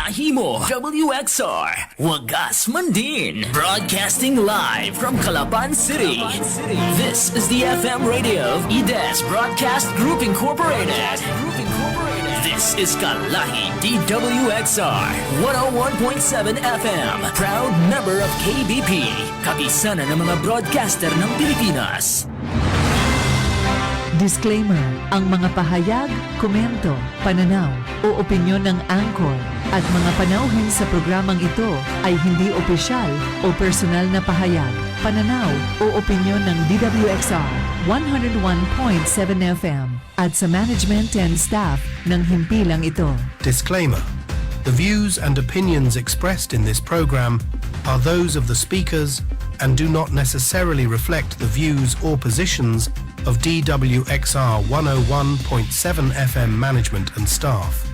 Kalahi mo, WXR, Wagas Mandin. Broadcasting live from Calapan City. This is the FM radio of EDES Broadcast Group Incorporated. This is Kalahi DWXR 101.7 FM. Proud member of KBP. Kapisanan ng mga broadcaster ng Pilipinas. Disclaimer, ang mga pahayag, komento, pananaw o opinyon ng anchor at mga panauhin sa programang ito ay hindi opisyal o personal na pahayag, pananaw o opinyon ng DWXR 101.7 FM at sa management and staff ng himpilang ito. Disclaimer. The views and opinions expressed in this program are those of the speakers and do not necessarily reflect the views or positions of DWXR 101.7 FM management and staff.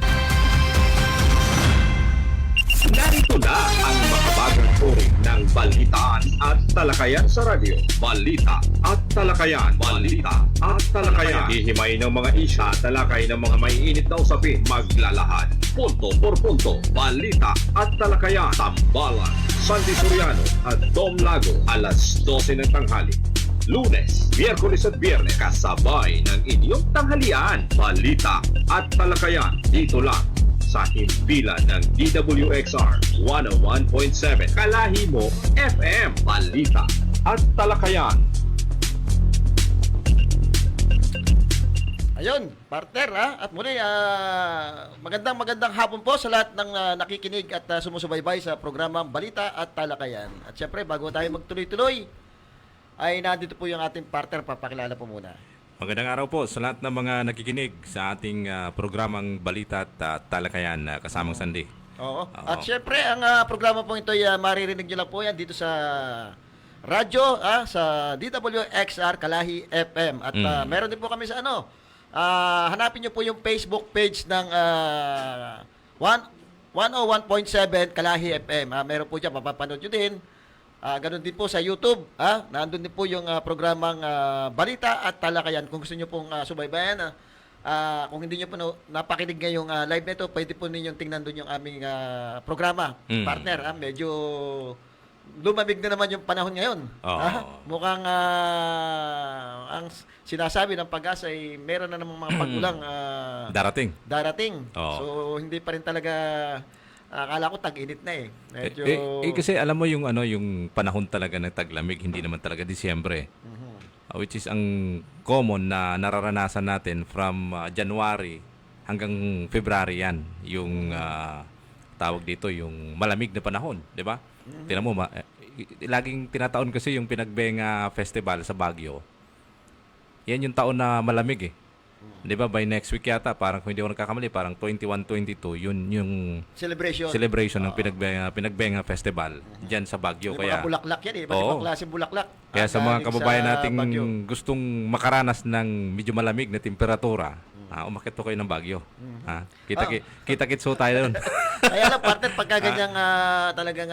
Narito na ang makabagong uri ng balitaan at talakayan sa radyo. Balita at talakayan. Balita at talakayan. Hihimay ng mga isya, talakay ng mga maiinit na usapin. Maglalahad. Punto por punto. Balita at talakayan. Tambalan, Sandy Soriano at Dom Lago. Alas 12 ng tanghali. Lunes, Miyerkules at Biyernes, kasabay ng inyong tanghalian. Balita at talakayan. Dito lang sa himpilan ng DWXR 101.7 Kalahi mo FM. Balita at talakayan. Ayun, partner ha. At muli, magandang hapon po sa lahat ng nakikinig at sumusubaybay sa programang Balita at Talakayan. At syempre, bago tayo magtuloy-tuloy, ay nandito po yung ating partner. Papakilala po muna. Magandang araw po sa lahat ng mga nakikinig sa ating programang Balita at Talakayan kasamang Sandy. Oo. At syempre, ang programa po ito ay maririnig nyo lang po yan dito sa radyo, sa DWXR Kalahi FM. At meron din po kami sa hanapin nyo po yung Facebook page ng 101.7 Kalahi FM. Meron po dyan, mapapanood nyo din. Ganun din po sa YouTube. Nandun din po yung programang Balita at Talakayan. Kung gusto nyo pong subaybayan, kung hindi nyo po napakinig ngayong live na ito, pwede po ninyong tingnan doon yung aming programa. Partner, medyo lumamig na naman yung panahon ngayon. Mukhang ang sinasabi ng Pag-asa ay meron na namang mga pagulang darating. So hindi pa rin talaga, akala ko tag-init na eh. Medyo kasi alam mo yung yung panahon talaga ng taglamig, hindi naman talaga Disyembre. Which is ang common na nararanasan natin from January hanggang February yan. Yung tawag dito, yung malamig na panahon, di ba? Tingnan mo, laging tinataon kasi yung Pinagbenga Festival sa Baguio. Yan yung taon na malamig eh. Di ba, by next week yata, parang kung hindi ako nagkakamali, parang 21-22, yun yung celebration ng Pinagbenga Festival dyan sa Baguio. Yung mga bulaklak yan eh, iba't ibang klaseng bulaklak. Kaya sa mga kababayan nating gustong makaranas ng medyo malamig na temperatura, umakit po kayo ng Baguio. Kita-kits ho tayo doon. Kaya lang, partner, pagka ganyang talagang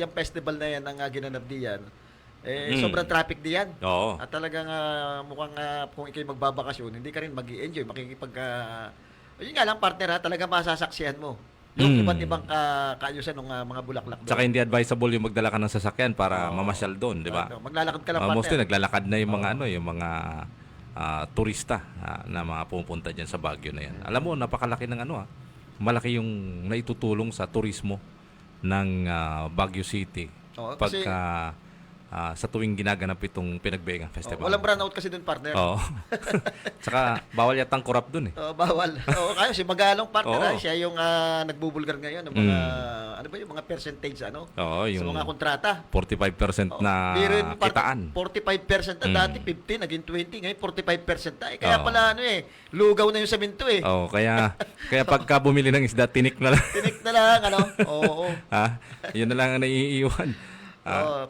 yung festival na yan, ang ginanap diyan, sobrang traffic diyan. Oo. At talagang mukhang kung ikay magbabakasyon, hindi ka rin mag-i-enjoy, yun nga lang, partner, talagang masasaksihan mo yung iba't ibang kaayusan ng mga bulaklak doon. Tsaka hindi advisable yung magdala ka ng sasakyan para mamasyal doon, di ba? Maglalakad ka lang, partner. Mostly naglalakad na yung mga turista na mga pupunta dyan sa Baguio na yan. Alam mo, napakalaki ng malaki yung naitutulong sa turismo ng Baguio City. Pagka sa tuwing ginaganap itong Pinagbenga Festival. Walang brownout kasi doon, partner. Oo. Tsaka bawal yatang korap doon eh. Bawal. Kaya si Magalong, partner, siya yung nagbubulgar ngayon ng mga yung mga percentage yung sa mga kontrata. 45% na kitaan. 45% na dati, 15, naging 20, ngayon 45% na. Kaya pala lugaw na yung saminto eh. Kaya pagka bumili ng isda, tinik na lang. Tinik na lang, Oo. Yun na lang ang naiiwan.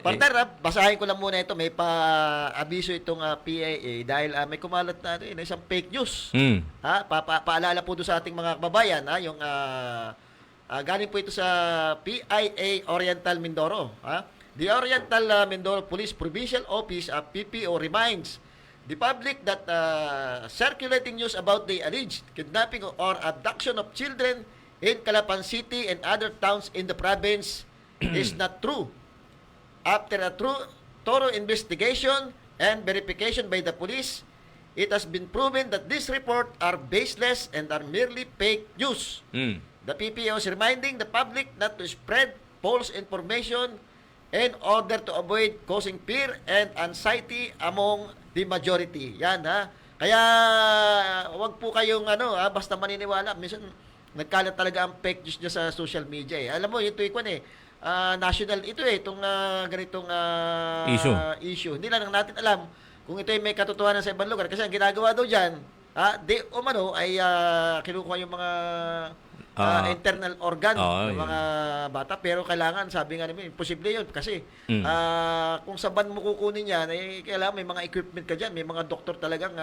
Partner, basahin ko lang muna ito. May pa-abiso itong PAA dahil may kumalat na isang fake news. Paalala po doon sa ating mga kababayan. Yung galing po ito sa PIA Oriental Mindoro. The Oriental Mindoro Police Provincial Office, PPO, reminds the public that circulating news about the alleged kidnapping or abduction of children in Calapan City and other towns in the province is not true. After a thorough investigation and verification by the police, it has been proven that these reports are baseless and are merely fake news. The PPO is reminding the public not to spread false information in order to avoid causing fear and anxiety among the majority. Yan, ha. Kaya wag po kayong basta maniniwala. Minsan nagkalat talaga ang fake news niya sa social media eh. Alam mo, ito national ito itong ganitong issue. Hindi lang natin alam kung ito ay may katotohanan sa ibang lugar kasi ang ginagawa daw diyan, ay kinukuha yung mga internal organ ng mga bata, pero kailangan, sabi nga namin, imposible yun kasi kung sa ban mo kukunin yan, kailangan may mga equipment ka dyan, may mga doktor talagang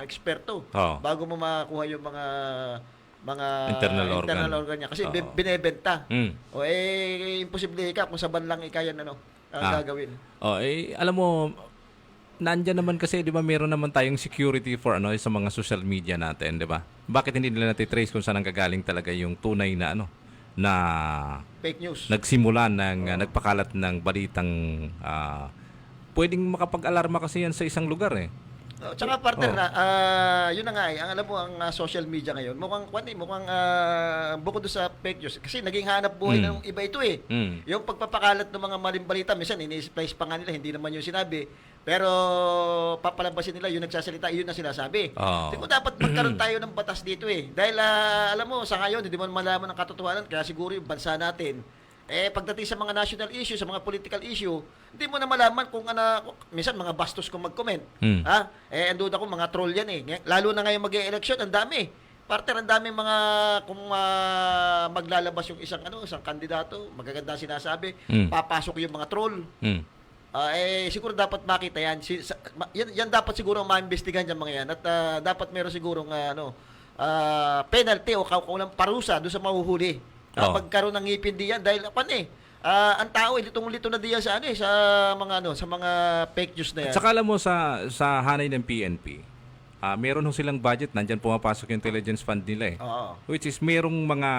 eksperto bago mo makuha yung mga internal organ niya kasi binebenta. Imposible ka kung sa ban lang ikayan gagawin. Alam mo, nandiyan naman kasi, 'di ba, meron naman tayong security for sa mga social media natin, 'di ba? Bakit hindi nila natitrace kung saan nanggagaling talaga yung tunay na na fake news? Nagsimula ng nagpakalat ng balitang pwedeng makapag-alarma kasi yan sa isang lugar eh. Tsaka partner yun na nga ang alam mo ang social media ngayon, mukhang bukod sa fake news kasi naging hanap buhay ng iba ito eh. Yung pagpapakalat ng mga maling balita, minsan ini-splice pa nga nila, hindi naman yung sinabi. Pero papalabasin nila yung nagsasalita, yun na sinasabi. Siguro dapat magkaroon tayo ng batas dito eh. Dahil alam mo, sa ngayon, hindi mo malaman ang katotohanan, kaya siguro yung bansa natin, pagdating sa mga national issue, sa mga political issue, hindi mo na malaman kung minsan mga bastos kung mag-comment. Andun ako, mga troll yan eh. Lalo na ngayon mag-e-election, ang dami. Partner, ang dami mga kung maglalabas yung isang kandidato, magaganda sinasabi, papasok yung mga troll. Siguro dapat makita yan. Yan dapat siguro maimbestigahan yung mga yan. At dapat meron sigurong penalty o kaukulang parusa doon sa mahuhuli. Pagkaroon ng ngipin diyan dahil ang tao litong-lito na diyan sa sa mga fake news na yan. At saka alam mo sa hanay ng PNP, meron silang budget, nandiyan pumapasok yung intelligence fund nila eh. Which is merong mga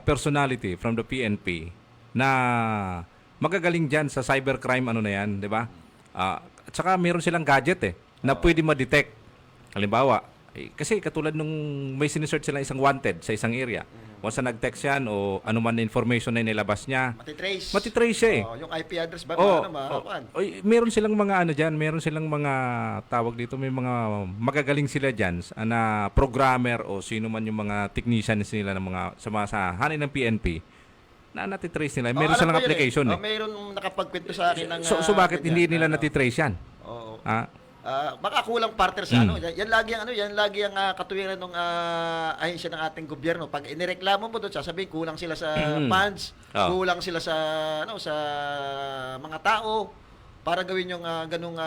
personality from the PNP na magagaling dyan sa cybercrime di ba? At saka meron silang gadget na pwede ma-detect. Halimbawa, kasi katulad nung may sinesearch sila isang wanted sa isang area. Once na nag-text yan o anuman na information na nilabas niya, matitrace siya eh. Yung IP address ba? Meron silang mga dyan, meron silang mga tawag dito, may mga magagaling sila dyan na programmer o sino man yung mga technicians nila ng mga sa hanay ng PNP na natitrace nila. Meron silang application Mayroon nakapagkwento sa akin ng so bakit hindi nila natitrace yan? Baka kulang partner sa yan lagi ang katuwiran ng ahensya ng ating gobyerno. Pag inireklamo mo doon, sasabihin kulang sila sa funds, kulang sila sa sa mga tao para gawin yung ganung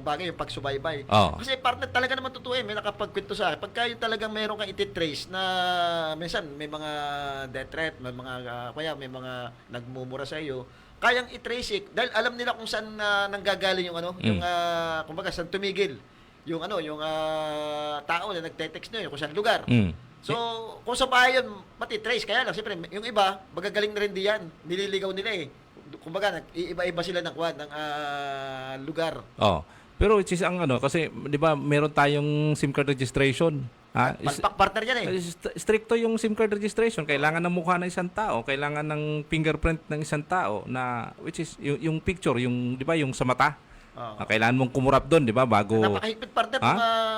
bagay, yung pagsubaybay. Kasi partner, talaga naman totoo may nakapagkwento sa akin. Pagka yung talagang meron kang ititrace na minsan may mga death threat, may mga may mga nagmumura sa iyo, kayang i-trace dahil alam nila kung saan nanggagaling yung yung kumbaga saan tumigil yung yung tao na nagte-text na kung saan lugar. So, kung sa bahay yun, mati-trace. Kaya lang, siyempre, yung iba, magagaling na rin diyan. Nililigaw nila kumbaga, iba-iba sila ng lugar. Pero it is ang kasi, di ba, meron tayong SIM card registration. Partner yan Stricto yung SIM card registration. Kailangan ng mukha ng isang tao, kailangan ng fingerprint ng isang tao na, which is, yung picture, yung, di ba, yung sa mata. Kailangan mong kumurap doon, di ba, bago... Napakahigpit partner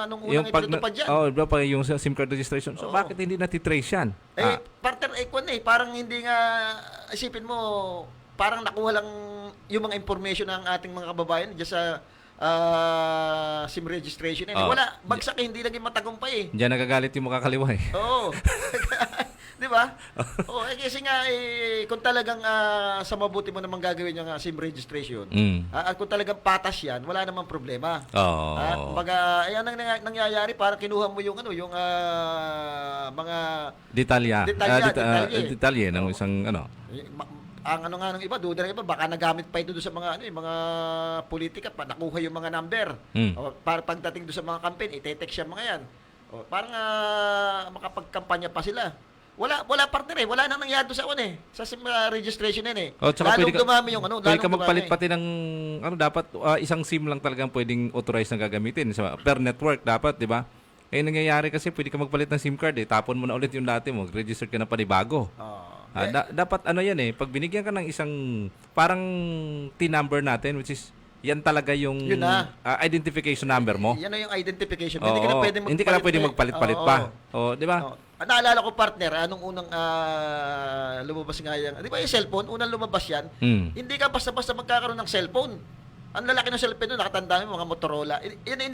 nung unang itutupad dyan. Di ba, yung SIM card registration. So, bakit hindi natitrace yan? Partner, parang hindi nga, isipin mo, parang nakuha lang yung mga information ng ating mga kababayan dyan sa SIM registration. Wala, bagsak hindi naging matagumpay Diyan nagagalit yung makakaliwa Oo. Di ba? Kasi nga, kung talagang sa mabuti mo namang gagawin yung SIM registration, at kung talagang patas yan, wala namang problema. Kumbaga, ayan ang nangyayari, parang kinuha mo yung mga detalye ng isang ang nga ng iba, duda ng iba, baka nagamit pa ito doon sa mga mga politika, nakuha yung mga number. Para pagdating doon sa mga campaign, ite-text siya mga yan. Parang makapagkampanya pa sila. Wala partner eh. Wala nang nangyari doon sa sa SIM registration yan eh. O, tsaka Lalong dumami yung pwede ka lalong magpalit dumami. pati ng dapat isang SIM lang talagang pwedeng authorized na gagamitin per network dapat, 'di ba? Nangyayari kasi pwede ka magpalit ng SIM card tapon mo na ulit yung dati mo, register ka na panibago. Dapat yan pag binigyan ka ng isang parang T-number natin which is yan talaga yung Yun na. identification number mo. Yan na yung identification. Oo, hindi ka na pwede magpalit-palit pa. Di ba? Naalala ko partner, anong unang lumabas nga yan. Di ba yung cellphone, unang lumabas yan, hindi ka basta-basta magkakaroon ng cellphone. Ang lalaki ng cellphone doon, nakatanda mo mga Motorola. Yan ay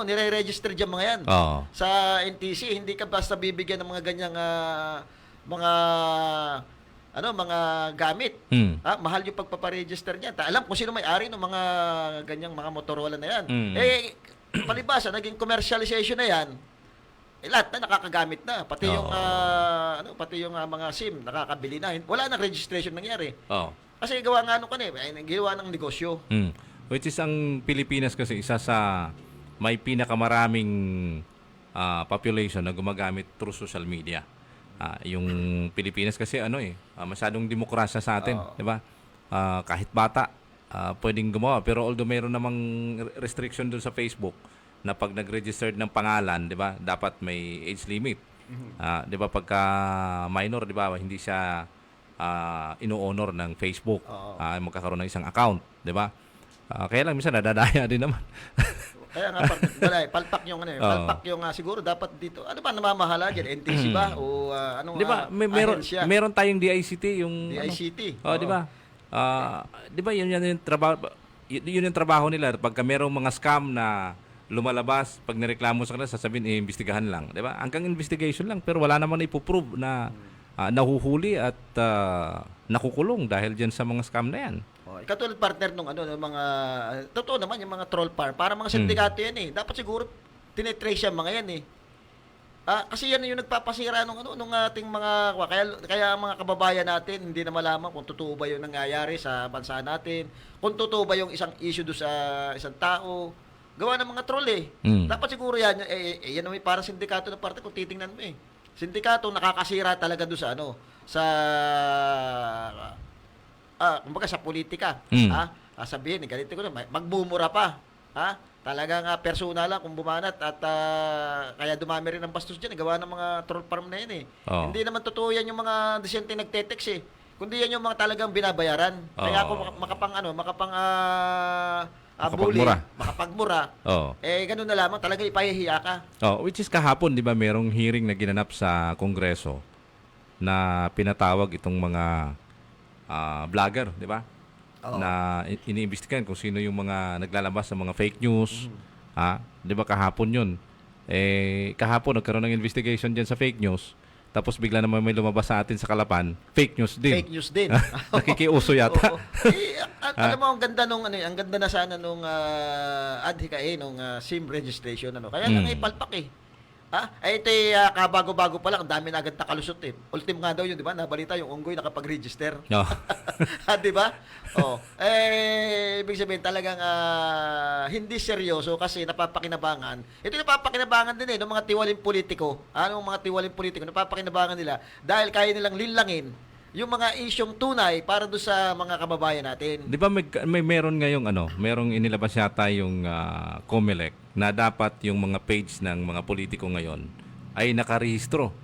nire-register dyan mga yan. Oo. Sa NTC, hindi ka basta bibigyan ng mga ganyang mga gamit. Mahal yung pagpaparegister niyan. Alam kung sino may-ari ng mga ganyang mga Motorola na yan. Palibasa, naging commercialization na yan. Lahat na nakakagamit na. Pati yung mga SIM nakakabili na. Wala nang registration nangyari. Kasi gawa nga ginawa ng negosyo. Which is ang Pilipinas kasi isa sa may pinakamaraming population na gumagamit through social media. Yung Pilipinas kasi masyadong demokrasya sa atin, 'di ba? Kahit bata pwedeng gumawa, pero although mayroon namang restriction doon sa Facebook na pag nag-registered ng pangalan, 'di ba? Dapat may age limit. 'Di ba pagka minor, 'di ba, hindi siya ino-honor ng Facebook. Magkakaroon ng isang account, 'di ba? Kaya lang minsan nadadaya din naman. Kaya nga, palpak yung palpak yung siguro dapat dito. Ano ba namamahala diyan? NTC ba o anong di ba ahensya? meron tayong DICT yung DICT. di ba? Di ba yun yung trabaho, yun yung trabaho nila pagka merong mga scam na lumalabas, pag nireklamo sa kanila sasabihin iimbestigahan lang, di ba? Hanggang investigation lang pero wala namang ipo-prove na nahuhuli at nakukulong dahil diyan sa mga scam na yan. Katulad partner nung mga totoo naman yung mga troll farm, para mga sindikato yan eh. Dapat siguro tinetrace yan mga yan eh. Kasi yan yung nagpapasira nung ating mga kaya ang mga kababayan natin hindi na malaman kung totoo ba yung nangyayari sa bansa natin, kung totoo ba yung isang issue do sa isang tao. Gawa ng mga troll eh. Dapat siguro yan yan naman para sindikato na parte kung titingnan mo eh. Sindikato nakakasira talaga do sa kumbaga sa politika. Sabihin, ganito ko na, magbumura pa. Talagang personal lang kung bumanat at kaya dumami rin ang bastos dyan. Gawa ng mga troll farm na yun eh. Hindi naman totoo yan yung mga disyente nagtetext eh. Kundi yan yung mga talagang binabayaran. Kaya ako bully, makapagmura. Ganun na lamang, talaga ipahihiya ka. Which is kahapon, di ba, merong hearing na ginanap sa Kongreso na pinatawag itong mga vlogger, di ba? Na iniimbestigahan kung sino yung mga naglalabas ng mga fake news. Di ba kahapon yun? Kahapon nagkaroon ng investigation dyan sa fake news. Tapos bigla naman may lumabas sa atin sa Kalapan, fake news din. Fake news din. Nakikiuso yata. Alam mo, ang ganda ang ganda na sana nung nung SIM registration Kaya lang ipalpak eh. Ito kabago-bago pa lang, ang dami na agad nakalusot eh. Ultimo nga daw yun, di ba? Nabalita yung unggoy nakapag-register. Di ba? Ibig sabihin talagang hindi seryoso kasi napapakinabangan. Ito napapakinabangan din ng mga tiwaling politiko. Mga tiwaling politiko, napapakinabangan nila dahil kaya nilang linlangin yung mga isyong tunay para do sa mga kababayan natin. Di ba may meron ngayong merong inilabas yata yung COMELEC na dapat yung mga page ng mga politiko ngayon ay nakarehistro.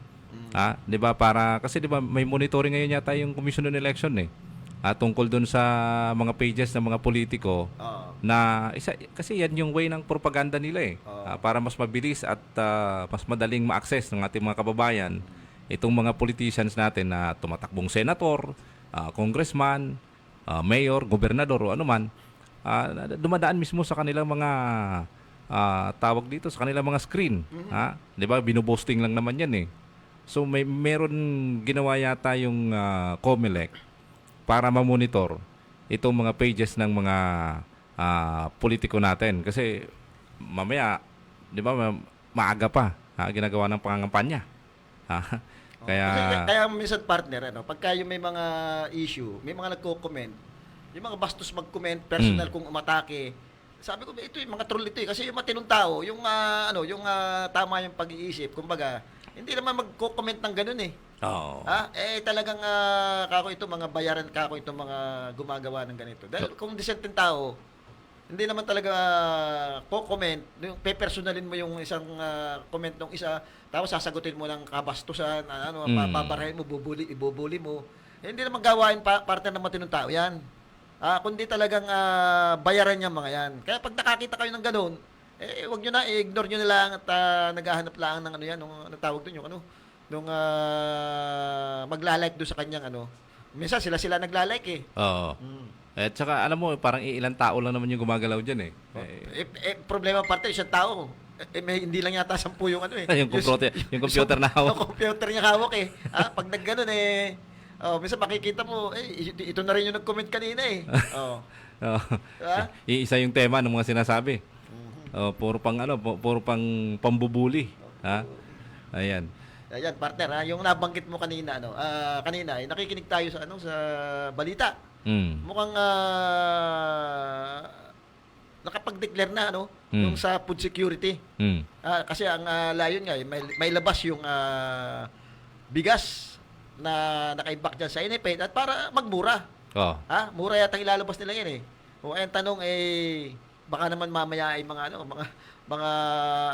Di ba kasi di ba may monitoring ngayon yata yung Commission on Election tungkol doon sa mga pages ng mga politiko na kasi yan yung way ng propaganda nila para mas mabilis at mas madaling ma-access ng ating mga kababayan itong mga politicians natin na tumatakbong senator, congressman, mayor, gobernador o anuman, dumadaan mismo sa kanilang mga tawag dito, sa kanilang mga screen. Di ba? Binobosting lang naman yan eh. So meron ginawa yata yung COMELEC para ma-monitor itong mga pages ng mga politiko natin. Kasi mamaya, di ba, maaga pa ginagawa ng pangangampanya. Kaya minsan partner, pagka yung may mga issue, may mga nagko-comment, yung mga bastos mag-comment, personal kung umatake, sabi ko, ito yung mga troll ito kasi yung matinong tao, yung tama yung pag-iisip, kumbaga, hindi naman magko-comment ng ganun eh. Oo. Talagang kako ito mga bayaran kako ito mga gumagawa ng ganito. Dahil kung disenteng tao, hindi naman talaga comment, yung pepersonalin mo yung isang comment ng isa, tapos sasagutin mo ng kabastusan, paparahin mo, ibubuli mo. Hindi naman gawain partner ng matinong tao yan. Kundi talagang bayaran niya mga yan. Kaya pag nakakita kayo ng ganun, wag nyo na, i-ignore nyo na lang at naghahanap lang ng ano yan, nung natawag doon yung nung maglalike doon sa kanyang Minsan sila naglalike eh. Oo. At saka alam mo, parang ilang tao lang naman yung gumagalaw dyan eh. Problema parte, isang tao. Hindi lang yata 10 yung yung computer na hawak. Yung computer niya hawak eh. Pag nagganon minsan makikita mo, ito na rin yung nag-comment kanina eh. Isa yung tema ng mga sinasabi. Puro pang pambubuli. Ayan. Ayan, partner, yung nabanggit mo kanina, kanina, nakikinig tayo sa sa balita. Mukhang nakapag-declare na yung sa food security. Kasi ang layon nga may labas yung bigas na naka-imbak dyan sa NFA at para magmura. Mura yata ilalabas nila yan eh. Kung ang tanong baka naman mamaya ay mga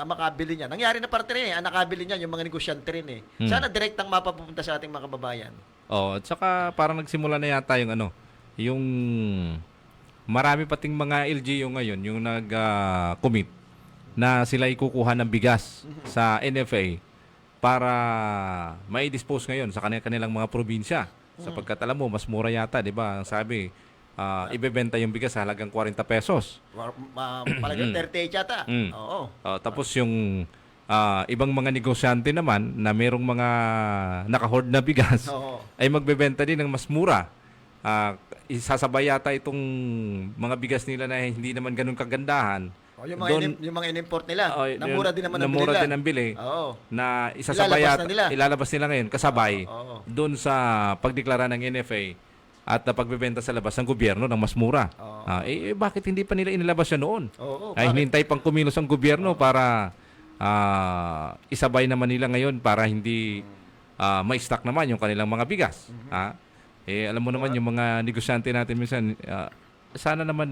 makabili niya. Nangyari na parte rin ang nakabili niya yung mga negosyante rin eh. Sana direktang mapapunta sa ating mga kababayan. At saka parang nagsimula na yata yung marami pating mga LGU ngayon yung nag-commit na sila ikukuha ng bigas sa NFA para mai-dispose ngayon sa kanilang mga probinsya. Sapagkat alam mo, mas mura yata, di ba? Ang sabi, ibebenta yung bigas sa halagang 40 pesos. Palagay 38 yata. Oo. Tapos yung ibang mga negosyante naman na merong mga naka-hoard na bigas ay magbebenta din ng mas mura. Isasabay yata itong mga bigas nila na hindi naman ganun kagandahan. Yung mga in-import nila, namura din naman ang bili. Namura din ang bili. Na isasabay yata, ilalabas nila ngayon kasabay doon sa pagdeklara ng NFA at pagbebenta sa labas ng gobyerno ng mas mura. Bakit hindi pa nila inilabas yan noon? Hinintay pang kumilos ang gobyerno para isabay naman nila ngayon para hindi may stock naman yung kanilang mga bigas. Alam mo naman yung mga negosyante natin minsan, sana naman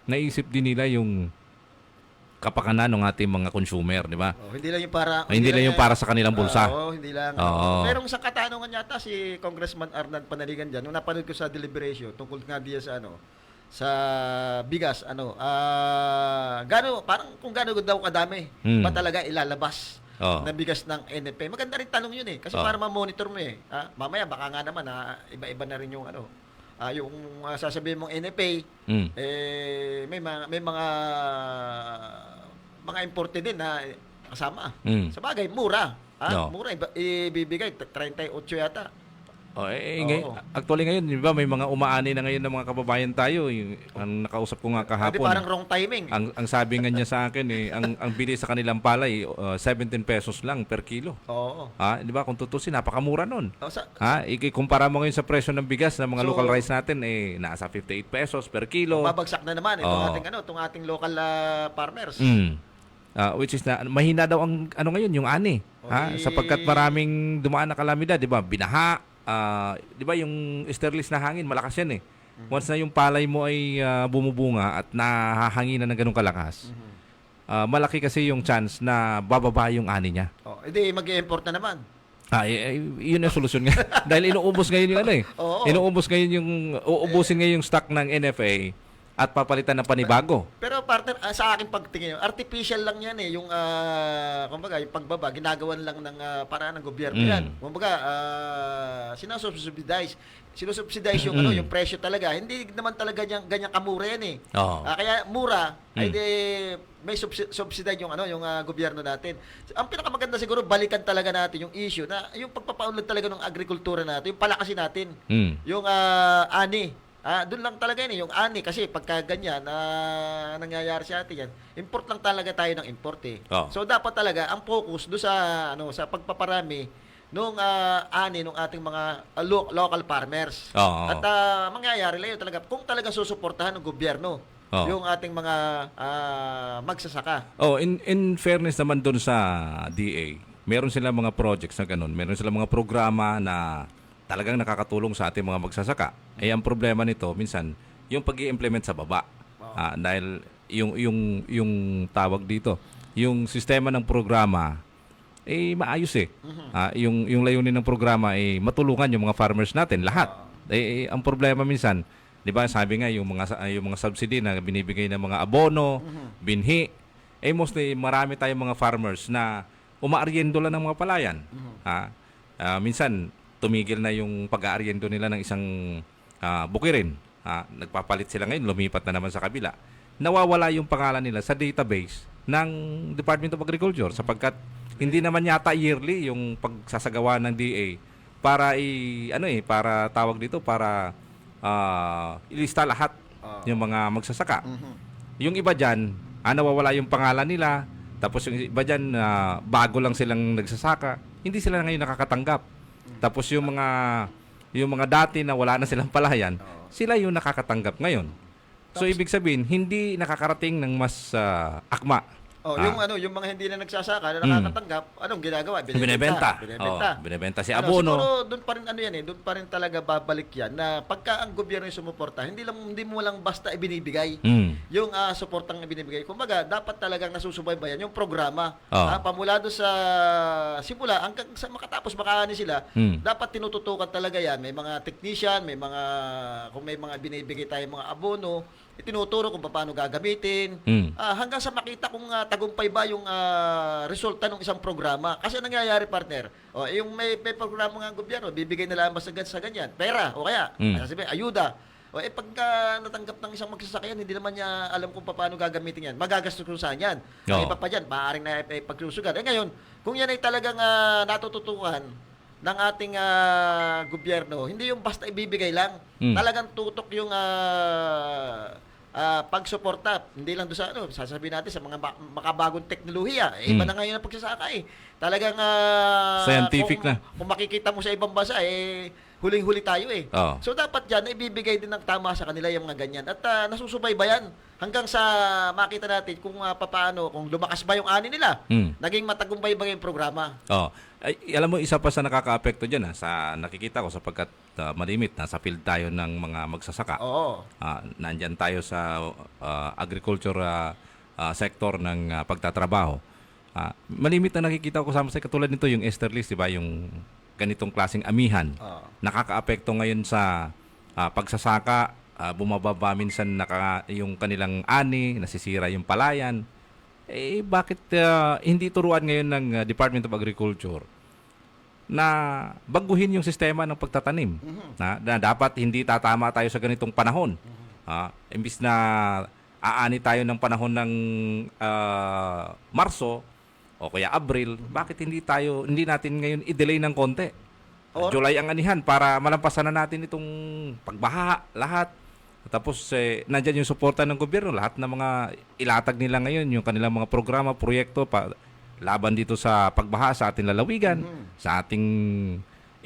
naisip din nila yung kapakanan ng ating mga consumer, di ba? Hindi lang yung para para sa kanilang bulsa. Hindi lang. Merong sa katanungan yata si Congressman Arnan Panaligan diyan. Nung napanood ko sa deliberation tungkol nga diya sa sa bigas, kung gaano daw kadami ba talaga ilalabas na bigas ng NFA. Maganda rin tanong yun eh. Kasi para ma-monitor mo eh. Mamaya baka nga naman iba-iba na rin yung yung sasabihin mong NFA, may mga imported din na kasama. Sa bagay, mura. Mura, ibibigay 38 yata. Actually ngayon, di ba, may mga umaani na ngayon ng mga kababayan tayo. Ang nakausap ko nga kahapon. Parang wrong timing. Ang sabi nga niya sa akin, ang bili sa kanilang palay, 17 pesos lang per kilo. Di ba, kung tutusin, napakamura nun. Ikumpara mo ngayon sa presyo ng bigas ng mga local rice natin, nasa 58 pesos per kilo. Babagsak na naman itong ating local farmers. Which is na mahina daw ang ngayon, yung ani. Sapagkat maraming dumaan na kalamidad, di ba? Binaha. Di ba yung sterlis na hangin, malakas yan eh. Once na yung palay mo ay bumubunga at nahahanginan ng ganung kalakas, malaki kasi yung chance na bababa yung ani niya. Hindi, mag-i-import na naman. Yun ang solusyon nga. Dahil inuubos ngayon yung inuubos ngayon yung, uubusin ngayon yung stock ng NFA at papalitan ng panibago. Pero partner, sa akin pagtingin, artificial lang yan eh. Yung, kumbaga, yung pagbaba, ginagawan lang ng paraan ng gobyerno yan. Kumbaga, sinusubsidize yung, yung presyo talaga. Hindi naman talaga ganyan kamura yan eh. Kaya mura, ay may subsidize yung, yung gobyerno natin. Ang pinakamaganda siguro, balikan talaga natin yung issue na yung pagpapaunlad talaga ng agrikultura natin, yung palakasin natin. Yung ani. Doon lang talaga yun, yung ani kasi pagka ganyan nangyayari sa atin yan, import lang talaga tayo ng import eh. So dapat talaga ang focus do sa sa pagpaparami nung ani nung ating mga local farmers. At mangyayari lang yun talaga kung talaga susuportahan ng gobyerno yung ating mga magsasaka. In fairness naman doon sa DA, meron silang mga projects na ganun. Meron silang mga programa na talagang nakakatulong sa ating mga magsasaka. Ang problema nito, minsan, yung pag-i-implement sa baba. Dahil yung tawag dito, yung sistema ng programa, maayos eh. Yung layunin ng programa, matulungan yung mga farmers natin, lahat. Ang problema minsan, di ba, sabi nga, yung mga subsidy na binibigay ng mga abono, binhi, mostly marami tayong mga farmers na umaaryendo lang ng mga palayan. Minsan, tumigil na yung pag-aaryendo nila ng isang bukirin. Nagpapalit sila ngayon, lumipat na naman sa kabila. Nawawala yung pangalan nila sa database ng Department of Agriculture sapagkat hindi naman yata yearly yung pagsasagawa ng DA para para tawag dito, para ilista lahat yung mga magsasaka. Yung iba diyan, nawawala yung pangalan nila, tapos yung iba diyan bago lang silang nagsasaka, hindi sila ngayon nakakatanggap. Tapos yung mga dati na wala na silang palayan, sila yung nakakatanggap ngayon. So ibig sabihin, hindi nakakarating ng mas akma. Yung mga hindi na nagsasaka na nakakatanggap, anong ginagawa? Binebenta. Binebenta si abono. Siguro doon pa rin doon pa rin talaga babalik yan na pagka ang gobyerno yung sumuporta, hindi mo lang basta ibinibigay yung suportang ibinibigay. Kumbaga, dapat talagang nasusubaybayan yung programa. Pamula doon sa simula hanggang sa makatapos makaani sila, dapat tinututukan talaga yan. May mga technician, kung may mga binibigay tayong mga abono, itinuturo kung paano gagamitin, hanggang sa makita kung tagumpay ba yung resulta ng isang programa. Kasi nangyayari, partner, yung may programa ng gobyerno, bibigay nila basta sa ganyan, pera, o kaya, sabi, ayuda. Pagka natanggap ng isang magsasakayan, hindi naman niya alam kung paano gagamitin yan. Magagastos kung saan yan. Ang iba pa dyan, maaaring na pagsusugan. Ngayon, kung yan ay talagang natututukan ng ating gobyerno, hindi yung basta ibibigay lang. Talagang tutok yung pagsuporta. Hindi lang doon sa sasabihin natin sa mga makabagong teknolohiya. Iba na ngayon ang pagsasaka Talagang scientific kung makikita mo sa ibang bansa huling-huli tayo So dapat diyan ibibigay din ng tama sa kanila yung mga ganyan. At nasusubaybayan hanggang sa makita natin kung papaano, kung lumakas ba yung ani nila. Naging matagumpay ba yung programa. Alam mo, isa pa sa nakakaapekto dyan sa nakikita ko sapagkat malimit, nasa field tayo ng mga magsasaka. Nandyan tayo sa agriculture sector ng pagtatrabaho. Malimit na nakikita ko kasama sa katulad nito yung Esterlis, di ba? Yung ganitong klaseng amihan. Nakakaapekto ngayon sa pagsasaka, bumababa minsan yung kanilang ani, nasisira yung palayan. Bakit hindi turuan ngayon ng Department of Agriculture na baguhin yung sistema ng pagtatanim? Na dapat hindi tatama tayo sa ganitong panahon. Imbis na aani tayo ng panahon ng Marso o kaya Abril, bakit hindi natin ngayon i-delay ng konti? July ang anihan para malampasan na natin itong pagbaha, lahat. Tapos nandyan yung suporta ng gobyerno, lahat ng mga ilatag nila ngayon, yung kanilang mga programa, proyekto laban dito sa pagbaha sa ating lalawigan, sa ating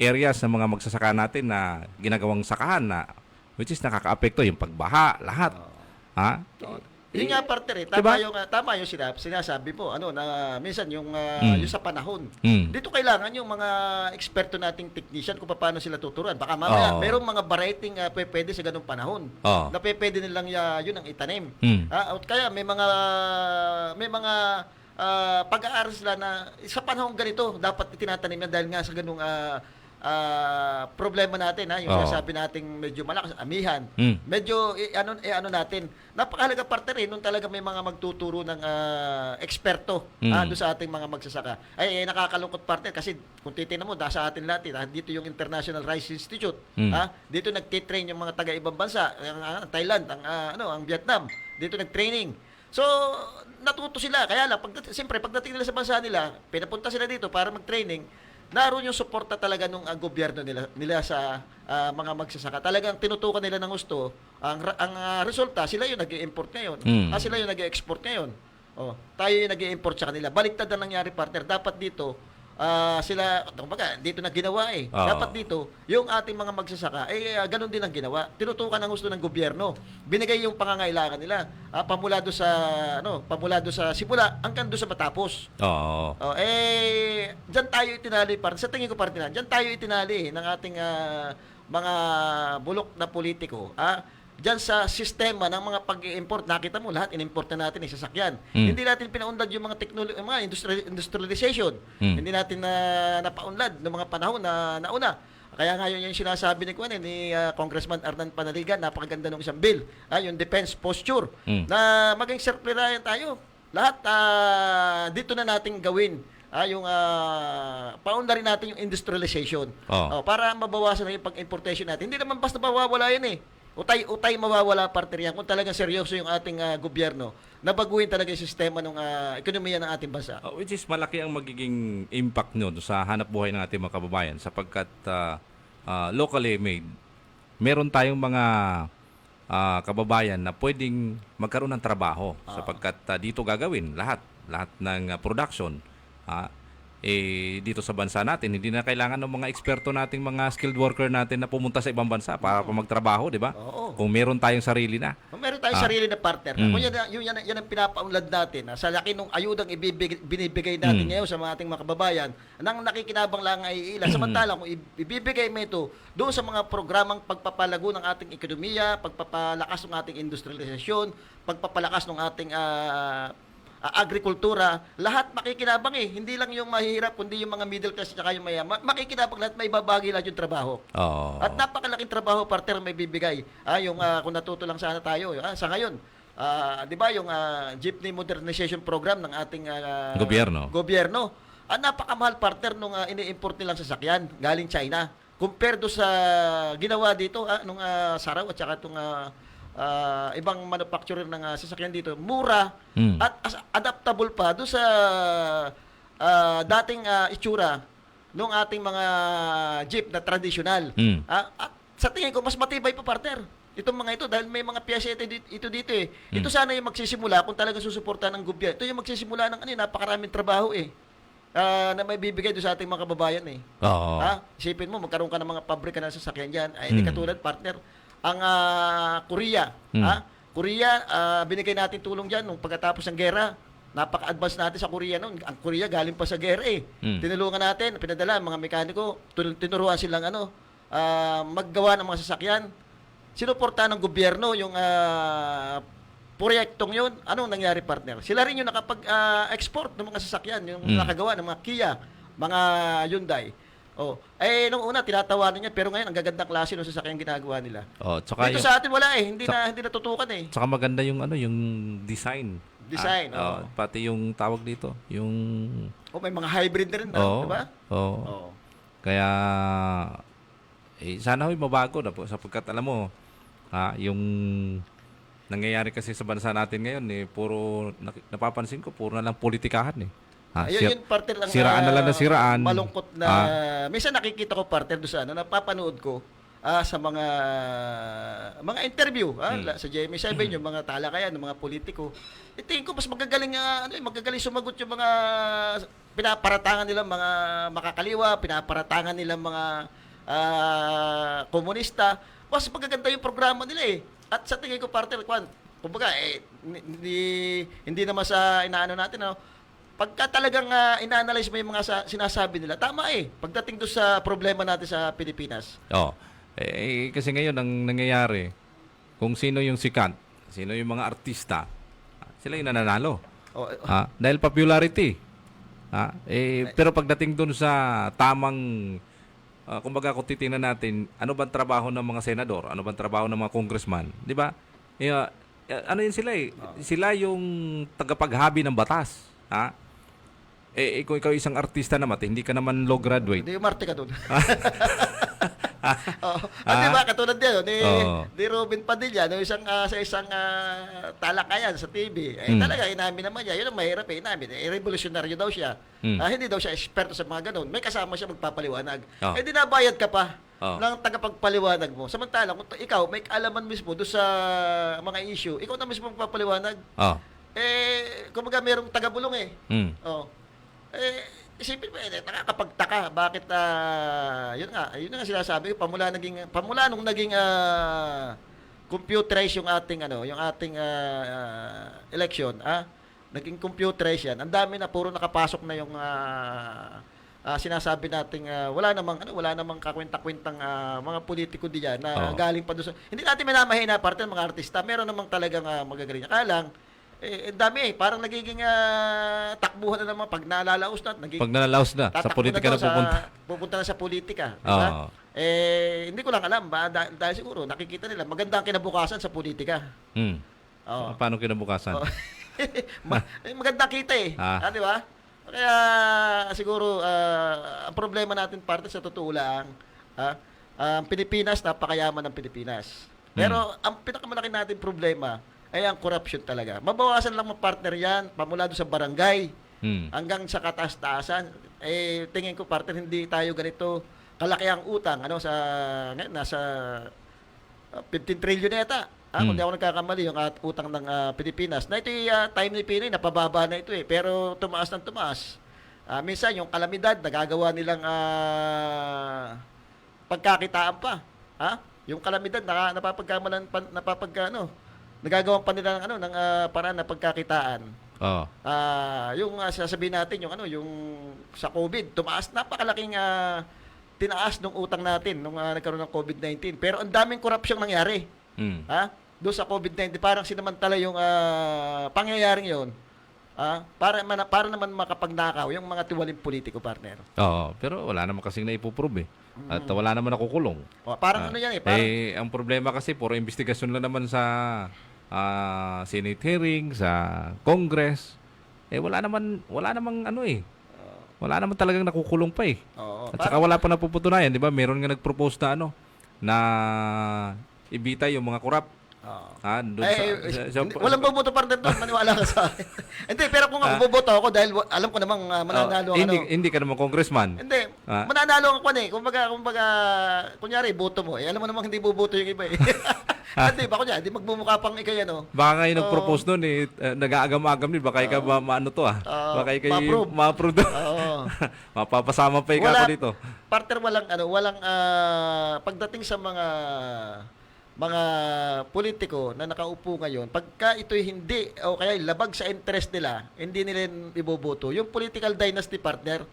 areas ng mga magsasaka natin na ginagawang sakahan which is nakakaapekto yung pagbaha, lahat. Yun nga, partner, tama yung sinasabi mo, na minsan yung sa panahon. Dito kailangan yung mga eksperto nating technician kung paano sila tuturuan. Baka mamaya merong mga variety pwede sa ganung panahon. Na pwede nilang yun ang itanim. Kaya may mga pag-aaral sila na sa panahon ganito dapat itinatanim yan dahil nga sa ganung problema natin, yung sabi nating medyo malakas, amihan. Medyo natin. Napakahalaga, partner, nung talaga may mga magtuturo ng eksperto doon sa ating mga magsasaka. Nakakalungkot, partner, kasi kung titingnan mo, sa atin lahat, dito yung International Rice Institute. Dito nagtitrain yung mga taga-ibang bansa, ang Thailand, ang Vietnam. Dito nagtraining. So, natuto sila. Kaya lang, siyempre, pagdating nila sa bansa nila, pinapunta sila dito para mag-training. Naroon yung suporta talaga ng gobyerno nila sa mga magsasaka. Talagang tinutukan nila ng gusto. Ang resulta, sila yung nag-i-import ngayon. Sila yung nag-i-export ngayon. Tayo yung nag-i-import sa kanila. Baliktad na nangyari, partner. Dapat dito, sila, kumbaga, dito na ginawa eh. Oo. Dapat dito, yung ating mga magsasaka, ganun din ang ginawa. Tinutukan ang gusto ng gobyerno. Binigay yung pangangailangan nila. Pamula do sa, pamula do sa simula, hanggang do sa matapos. Oo. Diyan tayo itinali sa tingin ko diyan tayo itinali ng ating mga bulok na politiko. Diyan sa sistema ng mga pag-i-import, nakita mo lahat in-import na natin sasakyan. Hindi natin pinaunlad yung mga mga industrialization. Hindi natin napaunlad ng mga panahon na nauna. Kaya nga yun yung sinasabi ni Congressman Arnan Panaligan, napakaganda ng isang bill, yung defense posture, na maging self-reliant tayo. Lahat dito na natin gawin yung paunlarin natin yung industrialization. Para mabawasan na yung pag-importation natin. Hindi naman basta mawawala yun eh. Utay mawawala, partner yan, kung talagang seryoso yung ating gobyerno na baguhin talaga yung sistema ng ekonomiya ng ating bansa. Which is malaki ang magiging impact nyo sa hanap buhay ng ating mga kababayan sapagkat locally made, meron tayong mga kababayan na pwedeng magkaroon ng trabaho sapagkat dito gagawin lahat ng production. Dito sa bansa natin, hindi na kailangan ng mga eksperto nating mga skilled worker natin na pumunta sa ibang bansa para magtrabaho, di ba? Oo. Kung meron tayong sarili na. Kung meron tayong sarili na partner, kung yan ang pinapaunlad natin, sa laki ng ayudang binibigay natin ngayon sa mga ating mga kababayan, nang nakikinabang lang ay ilan. Samantala, kung ibibigay mo ito doon sa mga programang pagpapalago ng ating ekonomiya, pagpapalakas ng ating industrialisasyon, pagpapalakas ng ating agrikultura, lahat makikinabang eh. Hindi lang yung mahirap, kundi yung mga middle class at yung mayaman. Makikinabang lahat, may babagi lahat yung trabaho. At napakalaking trabaho, partner, may bibigay. Kung natuto lang sana tayo, sa ngayon, di ba, yung jeepney modernization program ng ating gobyerno. Napakamahal, partner, nung ini-import nilang sasakyan galing China. Compared do sa ginawa dito, nung Saraw at saka itong ibang manufacturer ng sasakyan dito, mura at adaptable pa do sa dating itsura ng ating mga jeep na traditional. At sa tingin ko, mas matibay pa, partner, itong mga ito dahil may mga piyesa ito dito eh. Ito sana yung magsisimula kung talagang susuporta ng gobyerno. Ito yung magsisimula ng napakaraming trabaho eh. Na may bibigay doon sa ating mga kababayan eh. Isipin mo, magkaroon ka ng mga pabrika ng sasakyan dyan. Di katulad, partner, ang Korea. Korea, binigay natin tulong dyan nung pagkatapos ng gera. Napaka-advance natin sa Korea noon. Ang Korea galing pa sa gera eh. Tinulungan natin, pinadala mga mekaniko, tinuruan silang maggawa ng mga sasakyan. Sinuportahan ng gobyerno yung proyektong yun. Anong nangyari, partner? Sila rin yung nakapag-export ng mga sasakyan, yung nakagawa ng mga Kia, mga Hyundai. Nung una tinatawanan niya, pero ngayon ang gagandang klase ng sasakyan ginagawa nila. Tsaka dito sa atin wala eh, hindi natutukan eh. Tsaka maganda yung yung design. Pati yung tawag dito, yung may mga hybrid na rin, di ba? Kaya sana ho'y mabago na po sapagkat alam mo, yung nangyayari kasi sa bansa natin ngayon puro napapansin ko puro na lang politikahan eh. Yun partner lang, siraan na lang na siraan. Malungkot na minsan nakikita ko, partner, doon sa napapanood ko sa mga interview sa GMA7, yung mga talakayan ng mga politiko. Tingin ko mas magagaling sumagot yung mga pinaparatangan nilang mga makakaliwa, pinaparatangan nilang mga komunista. Mas magaganda yung programa nila eh. At sa tingin ko, partner, kumbaga hindi naman sa inaano natin, pagka talagang ina-analyze mo yung mga sinasabi nila, tama eh. Pagdating doon sa problema natin sa Pilipinas. Kasi ngayon ang nangyayari, kung sino yung sikat, sino yung mga artista, sila yung nananalo. Dahil popularity. Pero pagdating doon sa tamang, kumbaga kung titingnan natin, ano bang trabaho ng mga senador, ano bang trabaho ng mga congressman, di ba? Ano yun sila eh? Sila yung tagapaghabi ng batas. Kung ikaw isang artista naman, hindi ka naman law graduate. Hindi, umarte ka doon. At diba, katulad din, ni Robin Padilla, sa isang talakayan sa TV, talaga, inamin naman niya, yun ang mahirap inamin. Revolutionaryo daw siya. Hindi daw siya eksperto sa mga ganun. May kasama siya magpapaliwanag. Dinabayad ka pa ng tagapagpaliwanag mo. Samantala, kung ikaw, may kaalaman mismo doon sa mga issue, ikaw na mismo magpapaliwanag. Kumbaga merong tagabulong eh. isipin mo, nakakapagtaka bakit yun nga sinasabi ko, pamula nung naging computerized yung ating election, naging computerized yan. Ang dami na puro nakapasok na yung sinasabi nating wala namang kakwenta-kwentang mga politiko diyan na galing pa doon sa, hindi natin minamahina parte ng mga artista, meron namang talagang magagaling. Kaya lang dami parang nagiging takbuhan na naman pag nalalaos na, Pag nalalaos na, sa politika na pupunta na sa politika, di ba? Hindi ko lang alam ba dahil siguro nakikita nila maganda ang kinabukasan sa politika. Oo. Paano kinabukasan? Maganda kita di ba? Kaya siguro ang problema natin parte sa totoo lang, ang Pilipinas, napakayaman ng Pilipinas. Pero ang pinakamalaki natin problema ay ang corruption talaga. Mabawasan lang mga partner yan, pamula doon sa barangay hanggang sa kataas-taasan. Tingin ko partner, hindi tayo ganito kalaki ang utang, nasa 15 trillion yata. Kung di ako nagkakamali, yung utang ng Pilipinas. Na ito time ni Pinoy, napababa na ito pero tumaas ng tumaas. Minsan, yung kalamidad, nagagawa nilang pagkakitaan pa. Yung kalamidad, nagagawa pa nila ng paraan na pagkakitaan. Yung sasabihin natin, yung sa COVID, tumaas, napakalaking tinaas ng utang natin nung nagkaroon ng COVID-19. Pero ang daming korupsyong nangyari. Doon sa COVID-19, parang sinamantala yung pangyayaring yon. Para naman makapagnakaw yung mga tiwaling politiko, partner. Pero wala naman kasing naipuprove At wala naman nakukulong. Parang yan parang... ang problema kasi, puro investigasyon lang naman sa Senate hearing, sa Congress. Wala namang wala naman talagang nakukulong pa At saka wala pa napuputunayan, di ba? Meron nga nag-propose na na ibita yung mga korap. Walang boboto pa rin doon, maniwala ka sa akin. Hindi, pero kung ako boboto ako dahil alam ko namang mananalo hindi ka naman congressman. Hindi, mananalo ako Kumbaga, kunyari, boto mo. Alam mo namang hindi boboto yung iba Hindi ba, kunyari, hindi magmumukha pang ikay Baka nga yung nag-propose nun nag-aagam-agam din. Baka ikaw maano to Baka ikaw ma-approve. Mapapasama pa ikaw dito. Partner, walang pagdating sa mga politiko na nakaupo ngayon, pagka ito'y hindi o kaya labag sa interest nila, hindi nila iboboto. Yung political dynasty, partner,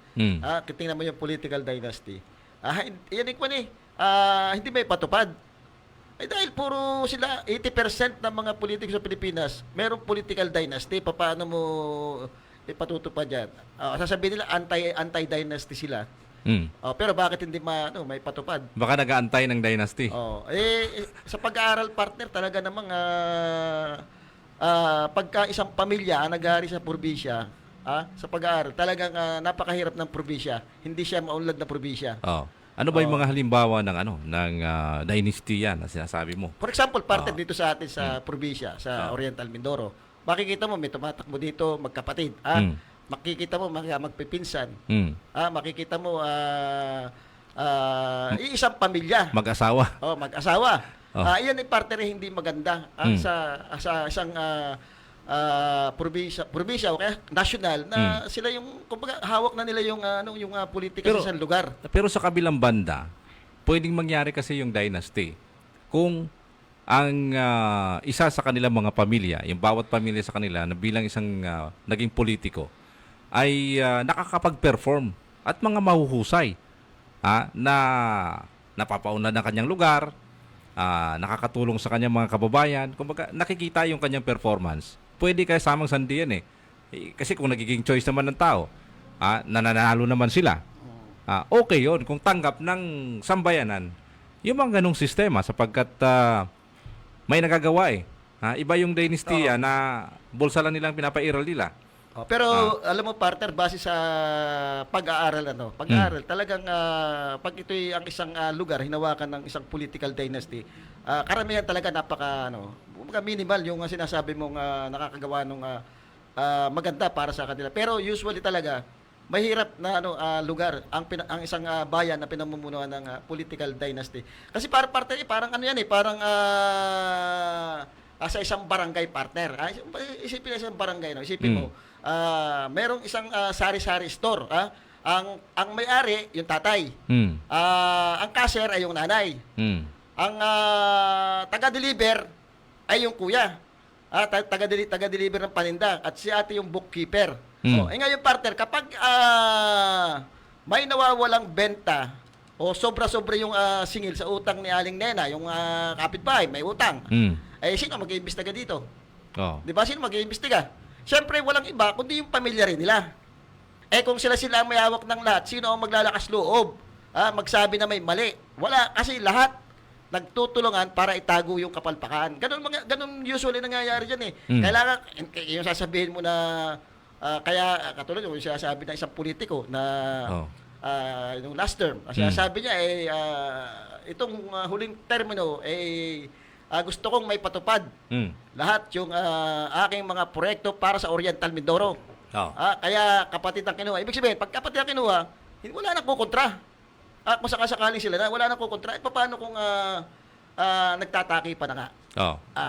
tingnan mo yung political dynasty. Yan hindi may patupad. Dahil puro sila, 80% ng mga politiko sa Pilipinas, merong political dynasty. Paano mo ipatutupad yan? Sasabihin nila, anti-dynasty sila. Pero bakit hindi may patupad? Baka nag-aantay ng dynasty. Sa pag-aaral, partner, talaga namang pagka isang pamilya nag-aari sa probinsya, sa pag-aaral, talagang napakahirap ng probinsya. Hindi siya maunlad na probinsya. Ano ba yung mga halimbawa ng dynasty yan na sinasabi mo? For example, partner, dito sa atin sa probinsya, sa Oriental Mindoro, makikita mo may tumatakbo dito magkapatid. Makikita mo magpipinsan. Makikita mo isang pamilya. Mag-asawa. Mag-asawa. Iyan ay partner hindi maganda sa isang probinsya o kaya national na sila yung kumbaga hawak na nila yung politika sa isang lugar. Pero sa kabilang banda, pwedeng mangyari kasi yung dynasty kung ang isa sa kanilang mga pamilya, yung bawat pamilya sa kanila na bilang isang naging politiko ay nakakapag-perform at mga mahuhusay na napapaunlad ng kanyang lugar, nakakatulong sa kanyang mga kababayan. Kumbaga, nakikita yung kanyang performance. Pwede kaya samang sandiyan kasi kung nagiging choice naman ng tao, nananalo naman sila. Okay yon kung tanggap ng sambayanan yung mga ganong sistema sapagkat may nagagawa Iba yung dynasty na bulsa lang nilang pinapairal nila. Pero alam mo, partner, base sa pag-aaral talagang pag ito'y ang isang lugar hinawakan ng isang political dynasty, karamihan talaga minimal yung sinasabi mong nakakagawa ng maganda para sa kanila. Pero usually talaga mahirap na lugar ang isang bayan na pinamumunuan ng political dynasty. Kasi parang sa isang barangay, partner. Isipin na isang barangay, isipin mo, merong isang sari-sari store, Ang may-ari, yung tatay. Ang cashier ay yung nanay. Ang taga-deliver ay yung kuya. Taga-deliver ng paninda. At si ate yung bookkeeper. Ngayon, partner, kapag may nawawalang benta o sobra-sobra yung singil sa utang ni Aling Nena, yung kapitbahay, may utang, sino mag-iimbestiga dito? Di ba? Sino mag-iimbestiga? Siyempre, walang iba, kundi yung pamilya rin nila. Kung sila ang may hawak ng lahat, sino ang maglalakas loob? Magsabi na may mali. Wala, kasi lahat nagtutulungan para itago yung kapalpakan. Ganun usually nangyayari dyan eh. Kailangan, yung sasabihin mo na, kaya katulad yung sinasabi ng isang politiko na yung last term, sinasabi niya itong huling termino gusto kong may patupad lahat yung aking mga proyekto para sa Oriental Mindoro. Kaya kapatid ang kinuha. Ibig sabihin, pag kapatid ang kinuha, wala nang kukontra. Kung sakasakaling sila na, wala nang kukontra. Paano kung nagtataki pa na nga?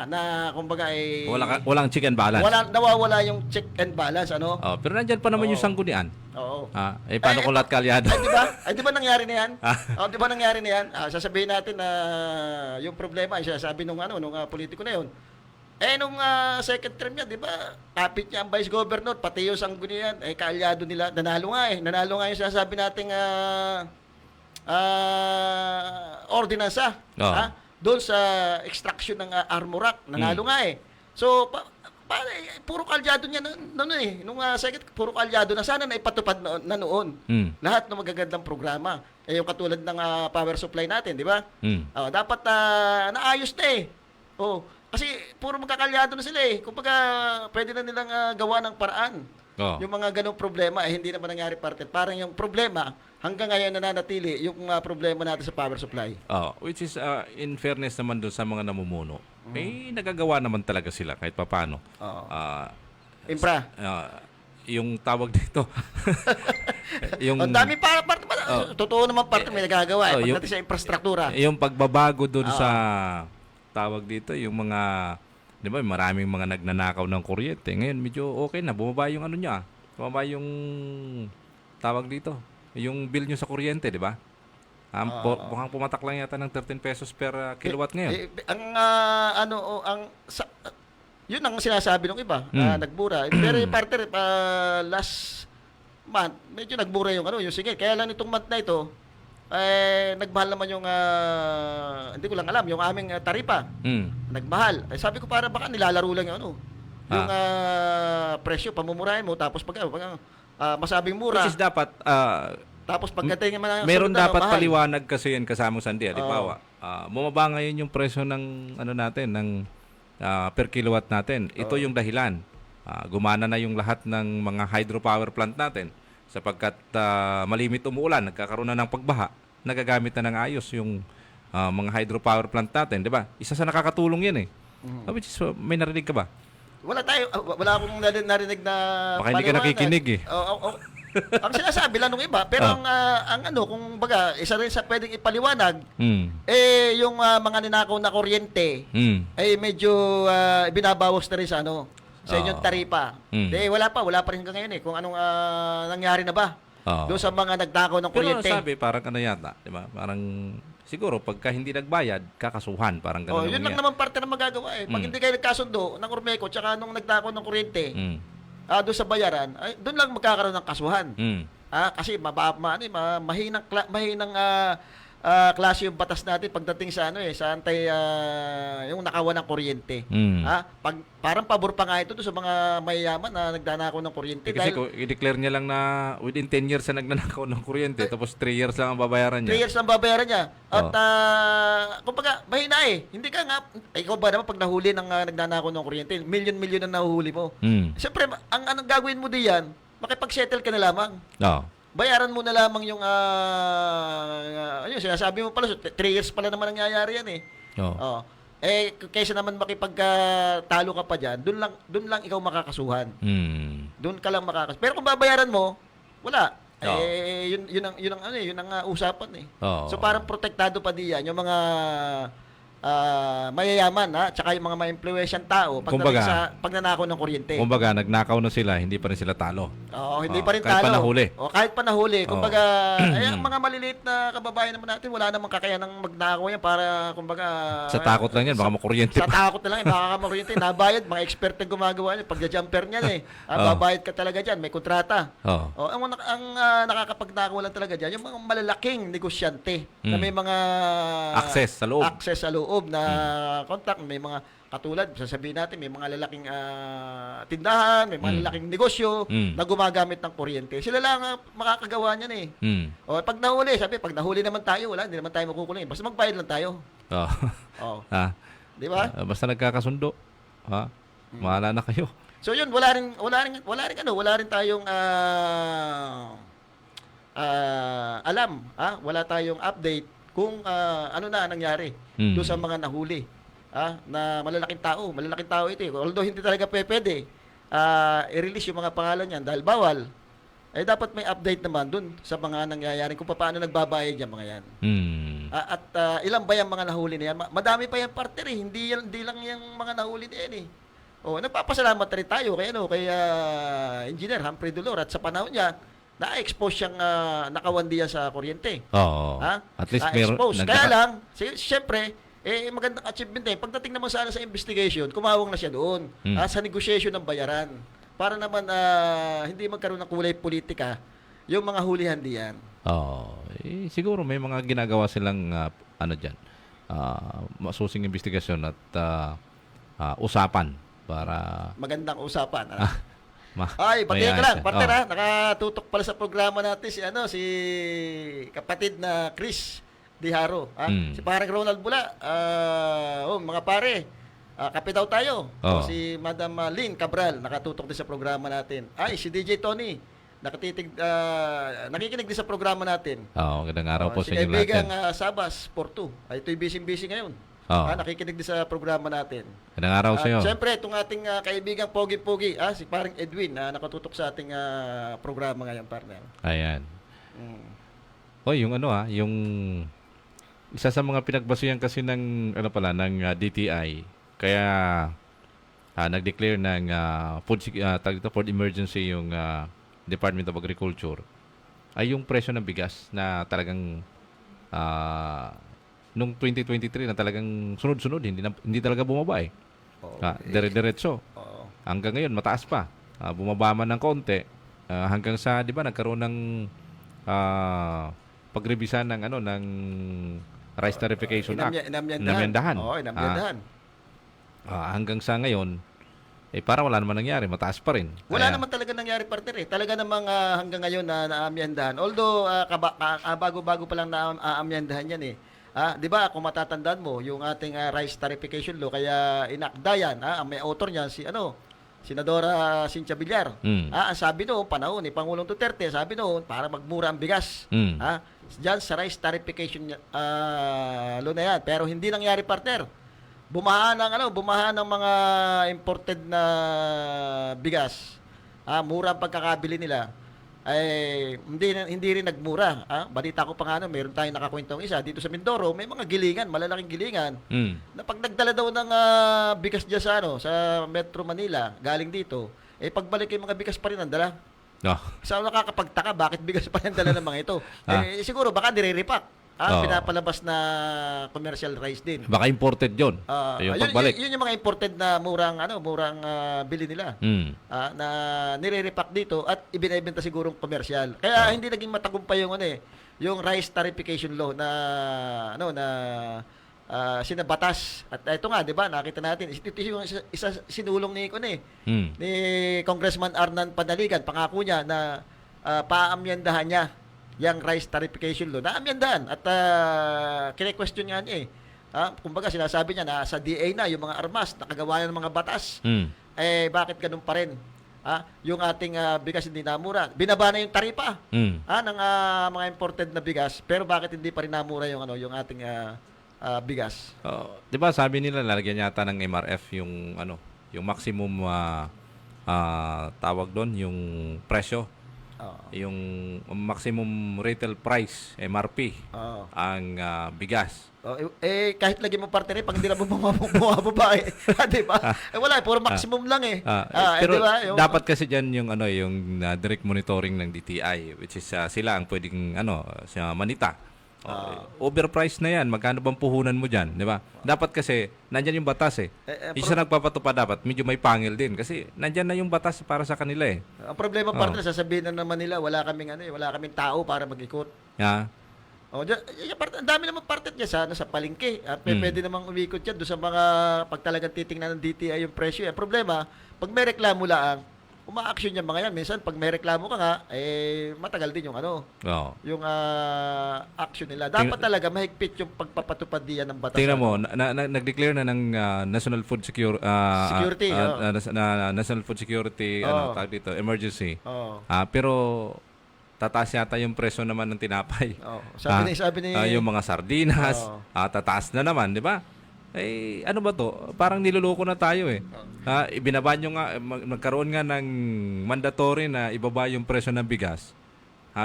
Na kumbaga Walang check and balance. Nawawala yung check and balance, ano? Pero nandyan pa naman yung sanggunian. Oo. Paano kung lahat kalyado? Di ba nangyari na yan? Di ba nangyari na yan? Sasabihin natin na yung problema, sabi nung politiko na yun. Nung second term niya, di ba, kapit niya ang vice governor, pati yung sanggunian, kaalyado nila, nanalo nga yung sinasabi nating ordinansa. Doon sa extraction ng Armorac, nanalo nga eh. So, puro kaalyado niya nung second, puro kaalyado na sana naipatupad na noon. Lahat ng magagandang programa. Yung katulad ng power supply natin, di ba? Dapat naayos na eh. Kasi puro magkakalyado na sila eh. Kumbaga, pwede na nilang gawa ng paraan. Yung mga ganong problema, hindi naman nangyari partner. Parang yung problema, hanggang ngayon nananatili yung problema natin sa power supply. Which is, in fairness naman doon sa mga namumuno, nagagawa naman talaga sila kahit papano. Impra. Yung tawag dito. Ang dami totoo naman partner, may nagagawa pagdating sa infrastruktura. Yung pagbabago doon sa tawag dito, yung mga, di ba, maraming mga nagnanakaw ng kuryente. Ngayon, medyo okay na. Bumaba yung niya. Bumaba yung tawag dito. Yung bill nyo sa kuryente, di ba? Mukhang pumatak lang yata ng 13 pesos per kilowatt ngayon. Yun ang sinasabi ng iba. Nagbura. Pero partner, last month, medyo nagbura yung singil. Kaya lang itong month na ito, nagmahal naman yung hindi ko lang alam yung aming taripa. Nagmahal. Sabi ko para baka nilalaro lang yung yung presyo pamumurahin mo tapos pag masabing mura. Which is dapat tapos pagdating naman meron dapat mahal. Paliwanag kasi yan kasama Sandy. Halimbawa, bumaba ngayon yung presyo ng natin ng per kilowatt natin. Ito yung dahilan. Gumana na yung lahat ng mga hydropower plant natin. Sapagkat malimit umuulan, nagkakaroon na ng pagbaha, nagagamit na ng ayos yung mga hydropower plant natin, di ba? Isa sa nakakatulong yan eh. Which is, may narinig ka ba? Wala akong narinig na baka hindi ka nakikinig eh. Ang sinasabi lang ng iba, pero kung baga, isa rin sa pwedeng ipaliwanag, yung mga ninakaw na kuryente, medyo binabawas na rin sa sa inyong taripa. Wala pa rin hanggang ngayon eh. Kung anong nangyari na ba doon sa mga nagdakaw ng kuryente. Pero sabi, parang yata, di ba? Parang, siguro, pagka hindi nagbayad, kakasuhan. Parang gano'n yun lang naman parte na magagawa eh. Pag hindi kayo nagkasundo ng Urmeco, tsaka nung nagdakaw ng kuryente, doon sa bayaran, doon lang magkakaroon ng kasuhan. Kasi mahinang klase yung batas natin pagdating sa sa yung nakawan ng kuryente. Parang pabor pa nga ito sa mga mayayaman na nagdanakaw ng kuryente. Kasi kung i-declare niya lang na within 10 years na nagnanakaw ng kuryente, tapos 3 years lang ang babayaran niya. 3 years lang babayaran niya. At kumbaga, mahina eh. Hindi ka nga, ikaw ba naman pag nahuli ng nagnanakaw ng kuryente, milyon-milyon na nahuhuli mo. Siyempre, ang gagawin mo diyan, makipag-settle ka na lamang. Bayaran mo na lamang yung sinasabi mo pala 3 years pala naman nangyayari yan eh. Kaysa naman makipagtalo ka pa diyan, doon lang ikaw makakasuhan. Doon ka lang makakasuhan. Pero kung babayaran mo, wala. Yun ang usapan eh. So parang protektado pa diyan yung mga mayayaman, tsaka yung mga ma-impluwensyang tao pagdating Kumbaga, sa pagnanakaw ng kuryente. Kumbaga, nagnakaw na sila, hindi pa rin sila talo. Oo, hindi pa rin kahit talo. pa nahuli. Kahit pa nahuli. Kumbaga, ay, ang mga maliliit na kababayan naman natin, wala namang kakayanang magnakaw yan para, kumbaga... Sa takot lang yan, baka makuryente Sa pa. takot na lang, baka makuryente. Nabayad, mga expert ang gumagawa niyan. Pagja-jumper niyan babayad ka talaga dyan, may kontrata. Oo. Ang nakakapagnakaw lang talaga dyan, yung mga malalaking negosyante na may mga... Access sa loob. Access sa loob na contact, may mga katulad, sasabihin natin, may mga lalaking tindahan, may mga lalaking negosyo na gumagamit ng kuryente. Sila lang makakagawa niyan eh. O, pag nahuli naman tayo, wala, hindi naman tayo makukulong. Basta magbayad lang tayo. Oo. Oh. Di ba? Basta nagkakasundo. Mahala na kayo. So yun, wala rin tayong alam, wala tayong update kung ano na nangyari doon sa mga nahuli. Na malalaking tao ito. Although hindi talaga pwede i-release yung mga pangalan niyan dahil bawal, dapat may update naman dun sa mga nangyayari kung paano nagbabayad yung mga yan. At ilan ba yung mga nahuli na yan? Madami pa yung partner eh. Hindi lang yung mga nahuli na yan eh. Nagpapasalamat rin tayo kay Engineer Humphrey Dolor at sa panahon niya, na-expose siyang nakawandiya sa kuryente. Oo. At least na-expose. Kaya lang, siyempre, magandang achievement pagdating naman sana sa investigation, kumawang na siya doon sa negotiation ng bayaran para naman hindi magkaroon ng kulay politika yung mga hulihan diyan. Siguro may mga ginagawa silang diyan. Masusing investigasyon at usapan para magandang usapan. Pati ka lang, partner nakatutok pala sa programa natin si kapatid na Chris Diharo, si parang Ronald Bula, mga pare, kape daw tayo. Si Madam Lynn Cabral, nakatutok din sa programa natin. Si DJ Tony, nakikinig din sa programa natin. Magandang araw po sa si inyo lahat. kaibigang Sabas Porto, ito'y busy ngayon. Nakikinig din sa programa natin. Magandang araw sa iyo. Siyempre, itong ating kaibigang Pogi-Pogi, si parang Edwin, nakatutok sa ating programa ngayon, partner. Ayan. Yung yung isa sa mga pinagbasihan kasi ng DTI, kaya nag-declare ng food emergency yung Department of Agriculture ay yung presyo ng bigas na talagang nung 2023 na talagang sunod-sunod, hindi talaga bumaba eh. Dire-diretso. Hanggang ngayon mataas pa. Bumaba man ng konti hanggang sa 'di ba nagkaroon ng pagrevisan ng ng Rice Tarification Act. Inamyendahan. Inamyendahan. Hanggang sa ngayon, para wala naman nangyari, mataas pa rin. Wala naman talaga nangyari, partner. Talaga namang hanggang ngayon na naamyendahan. Although, bago-bago pa lang naamyendahan yan eh. Di ba, kung matatandaan mo, yung ating Rice Tarification Law, kaya inakda yan, ang may author niyan, Senadora Cynthia Villar. Ang sabi noon, panahon ni Pangulong Duterte, sabi noon, para magmura ang bigas. Diyan sa Rice Tarification Law na yan. Pero hindi nangyari, partner. Bumaha ng mga imported na bigas. Mura ang pagkakabili nila. Hindi rin nagmura. Balita ko pa nga meron tayong nakakwentong isa dito sa Mindoro, may mga gilingan, malalaking gilingan. Na pag nagdala daw ng bigas diyan sa Metro Manila, galing dito, pagbalik yung mga bigas pa rin ang dala. Sa nakakapagtaka, bakit bigas pa rin ang dala ng mga ito? Siguro baka nire-repack. Pinapalabas na commercial rice din. Baka imported yun. Yung pagbalik. Yun yung mga imported na murang bili nila. Na nire-repack dito at ibinebenta sigurong commercial. Kaya hindi naging matagumpay yung Rice Tarification Law na sinabatas. At ito nga, 'di ba? Nakita natin ito yung isa sinulong ni ni Congressman Arnan Panaligan, pangako niya na paamyendahan niya yung Rice Tarification Law. Naamyendahan at kine-question nga niya kumbaga sinasabi niya na sa DA na yung mga armas nakagawa ng mga batas. Bakit ganun pa rin? Yung ating bigas hindi namura. Binaba na yung taripa ng mga imported na bigas, pero bakit hindi pa rin namura yung yung ating bigas? 'Di ba sabi nila lalagyan yata ng MRF yung yung maximum tawag doon yung presyo Yung maximum retail price, MRP, Oo. ang bigas. Kahit lagi mo partner pag hindi na bumababa eh. Di ba? Wala, puro maximum lang eh. Pero di ba? dapat kasi diyan yung yung direct monitoring ng DTI, which is sila ang pwedeng sa manita. Overpriced na yan. Magkano bang puhunan mo dyan? Di ba? Dapat kasi, nandyan yung batas eh. Yung sa nagpapatupad dapat, medyo may pangil din. Kasi nandyan na yung batas para sa kanila eh. Ang problema partner, sasabihin na naman nila, wala kaming tao para mag-ikot. Yeah. Ang dami naman partner niya sa palengke. Pwede namang umikot yan doon sa mga pag talagang titingnan ng DTI yung presyo. Ang problema, pag may reklamo lang, uma-action yung mga yan. Minsan, pag may reklamo ka nga, matagal din yung yung action nila. Dapat talaga mahigpit yung pagpapatupad diyan ng batas. Tingnan mo, nag-declare na ng National Food Security, National Food Security, tawag dito, emergency. Pero tataas yata yung presyo naman ng tinapay. Sabi ni yung mga sardinas, tataas na naman, di ba? Ano ba to? Parang niloloko na tayo eh. Ibinaba nyo nga, nagkaroon nga ng mandatory na ibaba yung presyo ng bigas.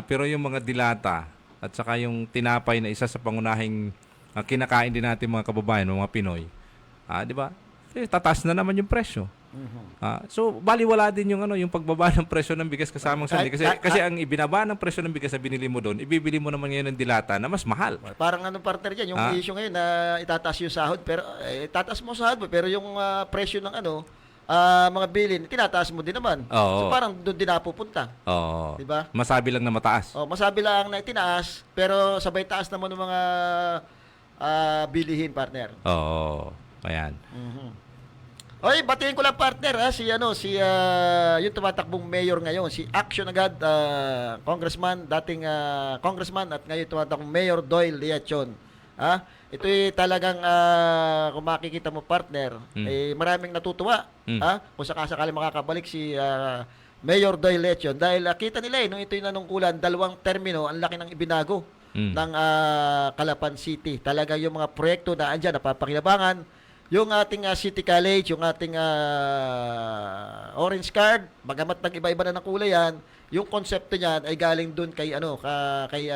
Pero yung mga dilata at saka yung tinapay na isa sa pangunahing kinakain din natin mga kababayan, mga Pinoy. Di ba? Tataas na naman yung presyo. So baliwala din yung yung pagbaba ng presyo ng bigas kasamang sandi kasi ang ibinaba ng presyo ng bigas na binili mo doon, ibibili mo naman ngayon ng dilata na mas mahal. Parang partner diyan, yung issue ngayon na itataas yung sahod pero itataas mo sahod mo pero yung presyo ng mga bilin tinataas mo din naman. So parang doon din napupunta. Di ba? Masabi lang na mataas. Masabi lang na itinaas pero sabay taas naman ng mga bilihin partner. Ayan. Oy, batiin ko lang partner yung tumatakbong mayor ngayon, si Action agad congressman, dating congressman at ngayon tumatakbong Mayor Doyle Leachon. Ito'y talagang kung makikita mo partner, maraming natutuwa. Kung sakasakali makakabalik si Mayor Doyle Leachon dahil kita nila nung ito'y nanungkulan, 2 termino, ang laki ng ibinago ng Calapan City. Talaga yung mga proyekto na andyan, napapakinabangan. Yung ating City College, yung ating orange card, bagamat nag-iba-iba na ng kulay yan, yung konsepto niyan ay galing doon kay kay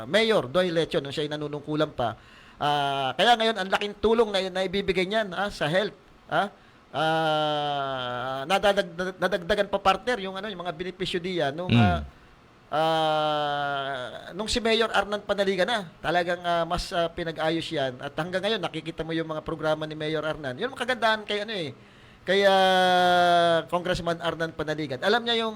Mayor Doyle Leachon nung siya ay nanunungkulan pa. Kaya ngayon ang laking tulong na ibibigay niyan sa health. Nadagdagan pa partner yung yung mga benepisyo diyan nung si Mayor Arnan Panaligan talagang mas pinag-ayos yan at hanggang ngayon nakikita mo yung mga programa ni Mayor Arnan. Yun ang kagandahan kay Congressman Arnan Panaligan. Alam niya yung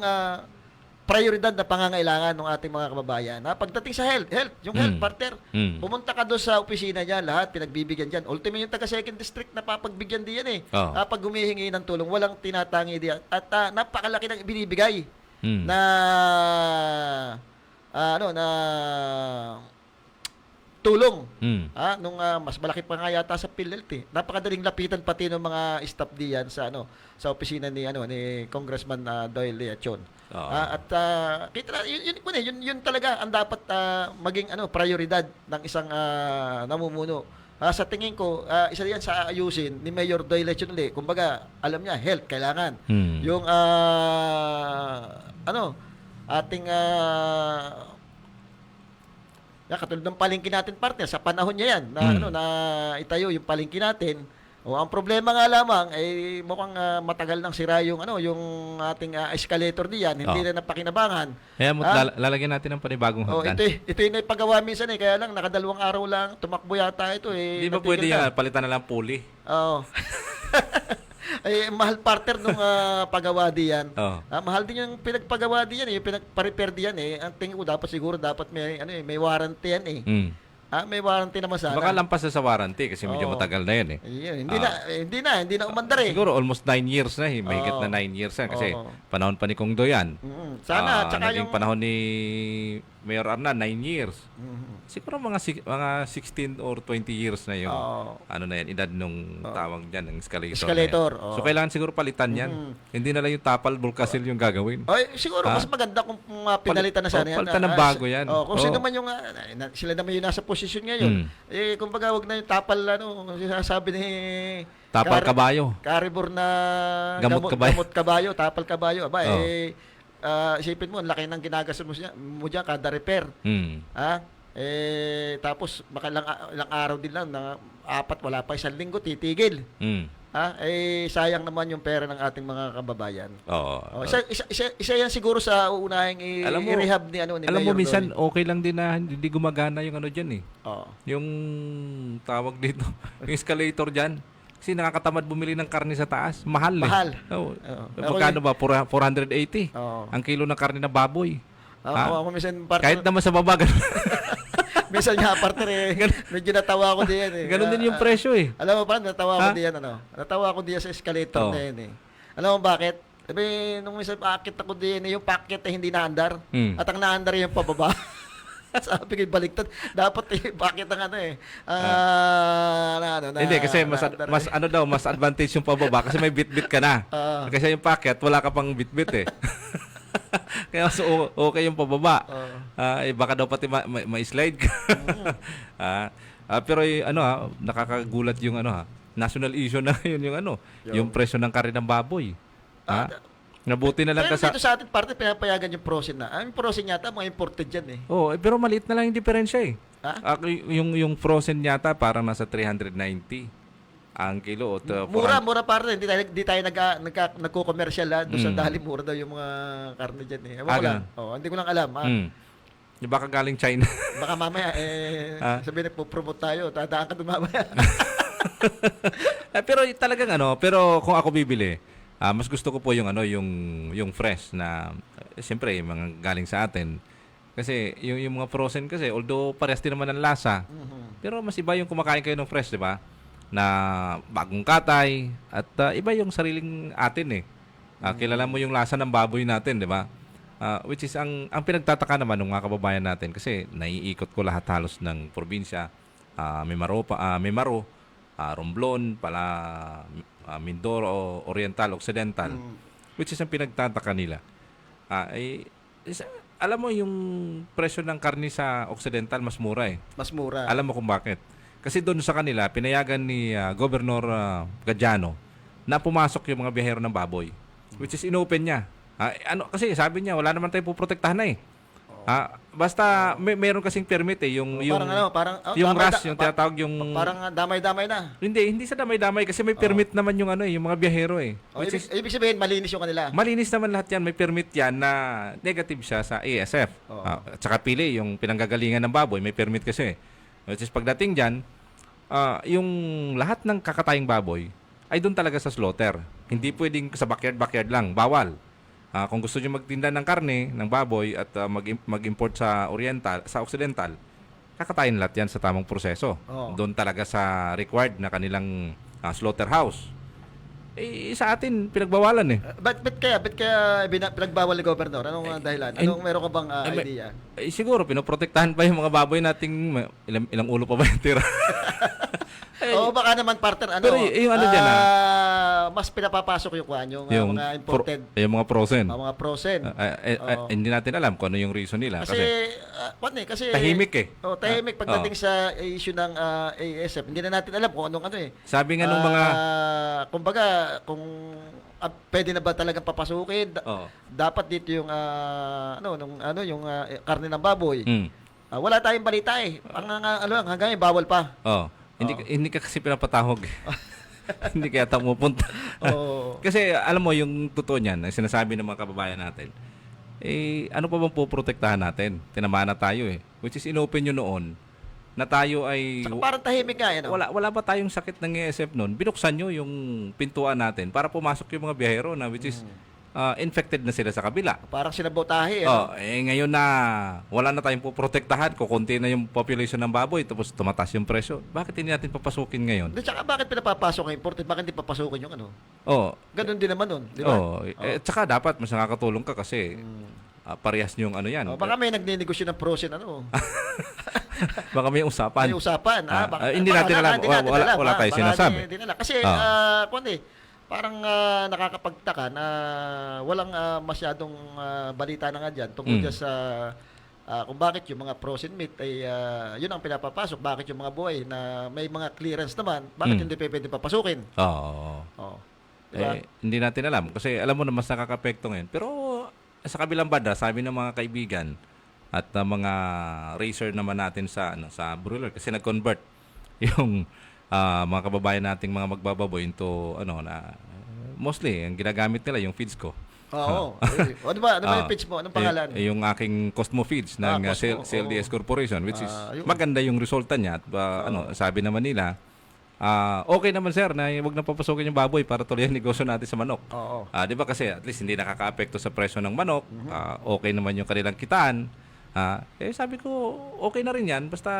prioridad na pangangailangan ng ating mga kababayan. Pagdating sa health, yung health partner, pumunta ka doon sa opisina niya, lahat pinagbibigyan diyan. Ultimo yung taga Second District na papagbigyan diyan pag humihingi ng tulong, walang tinatangi diyan. At napakalaki ng binibigay. Na tulong nung mas malaki pa nga yata sa PhilHealth napakadaling lapitan pati ng mga staff diyan sa opisina ni Congressman Doyle Leachon. At kita na yun talaga ang dapat maging prioridad ng isang namumuno. Sa tingin ko isa diyan sa ayusin ni Mayor Doyle Leachon kumbaga alam niya health kailangan. Yung ating katulad ng palengke natin partner sa panahon niya yan na itayo yung palengke natin. Ang problema nga lamang ay mukhang matagal nang sira yung ating escalator diyan, hindi na napakinabangan. Kaya lalagyan natin ng panibagong hagdan. Ito yung naipagawa minsan kaya lang nakadalawang araw lang tumakbo yata ito Hindi ba pwede palitan na lang pulley? Mahal partner nung pagawa diyan. Mahal din yung pinagpagawa diyan yung pinagpa-repair diyan Ang tingin ko dapat may warranty yan may warranty naman sana. Baka lampas na sa warranty kasi medyo matagal na yan Hindi na umandar Siguro almost 9 years na mahigit na 9 years na kasi panahon pa ni Kong Doyan. Sana tsaka naging panahon ni Mayor Arnan 9 years. Siguro mga 16 or 20 years na yung na yan, edad nung tawag diyan ng escalator. So kailangan siguro palitan yan. Hindi na lang yung tapal bulkasil yung gagawin. Siguro mas maganda kung pinalitan na sana yan. Palitan ng bago yan. Kung sino naman yung sila naman yung nasa posisyon ngayon. Kumbaga wag na yung tapal sinasabi ni tapal kabayo. Caribor na gamot kabayo, tapal kabayo. isipin mo, ang laki ng ginagastos mo dyan kada repair. Mm. Tapos baka ilang araw din lang na 4, wala pa 1 linggo, titigil. Mm. Sayang naman yung pera ng ating mga kababayan. Oo. Isa yan siguro sa uunahing i-rehab ni ni Alam mo, Mayor minsan Donnie. okay lang din na hindi gumagana yung ano dyan eh. Oo. Yung tawag dito, yung escalator dyan. Kasi nakakatamad bumili ng karne sa taas. Mahal eh. Mahal. Oo. Oo. Magkano ba? 480. Oo. Ang kilo ng karne na baboy. Ako minsan Kahit naman sa baba, ganun. minsan nga partner medyo natawa ako diyan eh. Ganun din yung presyo eh. Alam mo pa, natawa ako Ha? diyan Natawa ako diyan sa escalator Oo. na yun eh. Alam mo bakit? Sabi, nung minsan paakit ako diyan yung packet eh hindi naandar. Mm. At ang naandar yung pababa. Sabi ko, baliktad. Dapat bakit ang Hindi kasi mas advantage yung pababa kasi may bit-bit ka na. Kasi yung packet wala ka pang bit-bit eh. Kaya so okay yung pababa. Baka daw pati ma-slide ka. Pero nakakagulat yung national issue na yun yung yung presyo ng karne ng baboy. Nabuti na lang Pero ka sa... dito sa ating parte, pinapayagan yung frozen na. Ang frozen yata, mga imported yan eh. Pero maliit na lang yung diferensya eh. Ha? Yung frozen yata parang nasa 390 ang kilo. Mura parte. Hindi tayo nagko-commercial doon sa dahil mura daw yung mga karne dyan eh. Ewan ko lang. Hindi ko lang alam. Yung baka galing China. Baka mamaya, sabihin nagpo-promote tayo. Tadaan ka doon mamaya. Pero talagang pero kung ako bibili, mas gusto ko po yung yung fresh na siyempre yung mga galing sa atin. Kasi yung mga frozen kasi although parehas din naman ang lasa, pero mas iba yung kumakain kayo ng fresh, 'di ba? Na bagong katay at iba yung sariling atin eh. Kilala mo yung lasa ng baboy natin, 'di ba? Which is ang pinagtataka naman ng mga kababayan natin kasi naiikot ko lahat halos ng probinsya. Mimaro, Romblon, Mindoro, Oriental, Occidental, which is ang pinagtataka nila. Alam mo yung presyo ng karni sa Occidental mas mura eh. Mas mura. Alam mo kung bakit? Kasi doon sa kanila, pinayagan ni Governor Gadiano na pumasok yung mga biyahero ng baboy, which is inopen niya. Kasi sabi niya, wala naman tayong puprotektahan na eh. Basta meron kasing permit eh yung yung RAS, yung tinatawag yung parang damay-damay na. Hindi sa damay-damay kasi may permit naman yung yung mga biyahero eh. Ibig sabihin malinis yung kanila. Malinis naman lahat yan, may permit yan na negative siya sa ASF. At saka pili yung pinanggagalingan ng baboy, may permit kasi. Which is pagdating diyan, yung lahat ng kakatayang baboy ay doon talaga sa slaughter. Hindi pwedeng sa backyard lang, bawal. Kung gusto niyo magtinda ng karne, ng baboy at mag-import sa Occidental, kakatayin lahat yan sa tamang proseso. Doon talaga sa required na kanilang slaughterhouse. Sa atin, pinagbawalan eh. Ba't kaya pinagbawal ni Governor? Anong dahilan? Meron ka bang idea? Siguro, pinoprotektahan pa yung mga baboy nating ilang ulo pa ba yung tira? Baka naman partner, Pero yung dyan mas pinapapasok yung mga imported. Yung mga frozen. Mga frozen. Hindi natin alam kung ano yung reason nila. Kasi tahimik eh. Tahimik pagdating sa issue ng ASF. Hindi na natin alam kung anong eh. Sabi nga nung mga... kumbaga, kung pwede na ba talagang papasukin, dapat dito yung yung karne ng baboy. Wala tayong balita eh. Hanggang bawal pa. Hindi ka kasi pinapatahog. Hindi kaya tayo pupunta. Kasi alam mo yung totoo niyan, ang sinasabi ng mga kababayan natin, ano pa bang poprotektahan natin? Tinamaan na tayo eh. Which is inopen nyo noon na tayo ay... Saka parang tahimik nga yan. Wala ba tayong sakit ng ASF noon? Binuksan nyo yung pintuan natin para pumasok yung mga biyahero na which is infected na sila sa kabila. Parang sinabotahe. Ngayon na wala na tayong poprotektahan, kukunti na yung population ng baboy, tapos tumataas yung presyo. Bakit hindi natin papasukin ngayon? Tsaka bakit pinapapasok ang imported? Bakit hindi papasukin yung Ganon din naman nun, di ba? Tsaka dapat mas nakakatulong ka kasi parehas nyo yung yan. Baka may nagninegosyo ng frozen Baka may usapan. May usapan. Hindi natin alam. Wala tayo sinasabi. Kasi, parang nakakapagtaka na walang masyadong balita na nga dyan tungkol dyan sa kung bakit yung mga frozen meat ay yun ang pinapapasok. Bakit yung mga buhay na may mga clearance naman, bakit hindi pwede papasukin? Diba? Hindi natin alam. Kasi alam mo na mas nakakapekto ngayon. Pero sa kabilang banda, sabi ng mga kaibigan at mga racer naman natin sa broiler kasi nag-convert yung mga kababayan nating mga magbababoy into mostly ang ginagamit nila yung feeds ko. Oo. Ano ba yung pitch mo? Anong pangalan? Yung aking Cosmo Feeds ng Cosmo, CLDS Corporation, which is Yun. maganda yung resulta niya. At sabi naman nila, okay naman sir na wag na papasokin yung baboy para tuloy ang negosyo natin sa manok. Oo. Di ba kasi at least hindi nakaka-apekto sa presyo ng manok. Okay naman yung kanilang kitaan. Sabi ko, okay na rin yan. Basta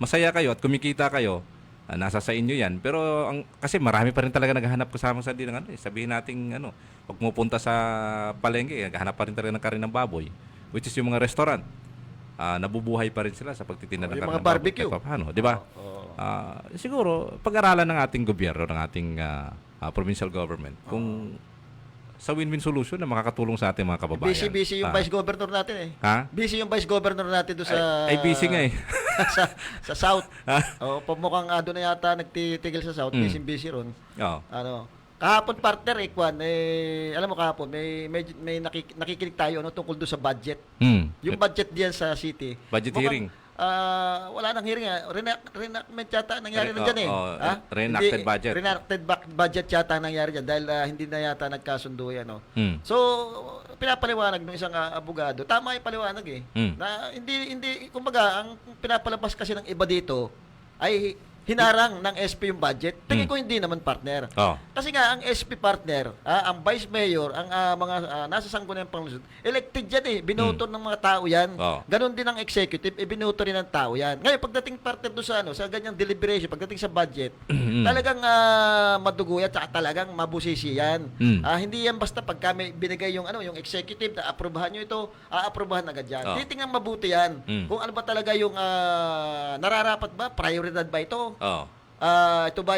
masaya kayo at kumikita kayo. Nasa sa inyo yan. Pero kasi marami pa rin talaga naghahanap kasama sa din ng sabihin nating pag pupunta sa palengke, naghahanap pa rin talaga ng karin ng baboy, which is yung mga restaurant. Nabubuhay pa rin sila sa pagtitinda ng Yung karin mga ng baboy. barbecue. Kahit paano, di ba? Siguro pag-aralan ng ating gobyerno, ng ating provincial government kung sa win-win solution na makakatulong sa ating mga kababayan. Busy yung vice governor natin eh. Ha? Busy yung vice governor natin doon sa Ay busy nga eh. sa South. Mukhang doon na yata nagtitigil sa South, busy ron. Oo. Kahapon partner Kwan, alam mo kahapon may nakikinig tayo tungkol doon sa budget. Yung budget diyan sa city. Budget hearing. Wala nang hearing reenactment yata nangyari na dyan eh. Reenacted budget. Reenacted budget yata nangyari dyan dahil hindi na yata nagkasundo yan. So, pinapaliwanag ng isang abogado, tama yung paliwanag eh. Na hindi kumbaga ang pinapalabas kasi ng iba dito ay hinarang ng SP yung budget. Tingin ko hindi naman partner. Kasi nga ang SP partner, ang vice mayor, ang mga nasa sangguniang panglusod, elected yan eh. Binoto ng mga tao yan. Ganon din ang executive, binoto rin ng tao yan. Ngayon pagdating partner doon sa ganyang deliberation, pagdating sa budget, talagang madugo yan, tsaka talagang mabusisi yan. Hindi yan basta pagka may binigay yung executive na aprobahan nyo ito, aprobahan agad yan. Titingnan mabuti yan. Kung ano ba talaga yung nararapat ba, prioridad ba ito? Ito ba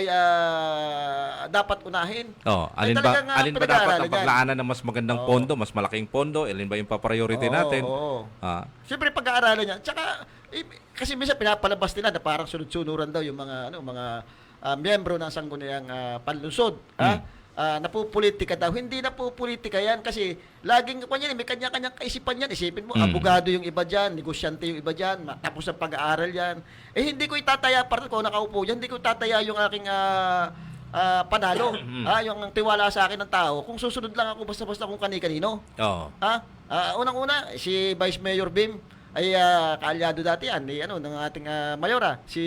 dapat unahin? Alin ba dapat ang paglaanan ng mas magandang pondo, mas malaking pondo? Alin ba yung pa-priority natin? Siyempre pag-aaralan niya. Tsaka kasi minsan pinapalabas nila na parang sunod-sunuran daw yung mga miyembro ng sangguniang panlungsod. Napupolitika daw. Hindi napupolitika yan kasi laging may kanya-kanyang kaisipan yan. Isipin mo, abogado yung iba dyan, negosyante yung iba dyan, tapos ang pag-aaral yan. Hindi ko itataya, partner ko nakaupo dyan, hindi ko itataya yung aking panalo. Yung tiwala sa akin ng tao. Kung susunod lang ako basta-basta kung kani-kanino. Unang-una, si Vice Mayor Bim ay kaalyado dati yan ng ating mayora. Si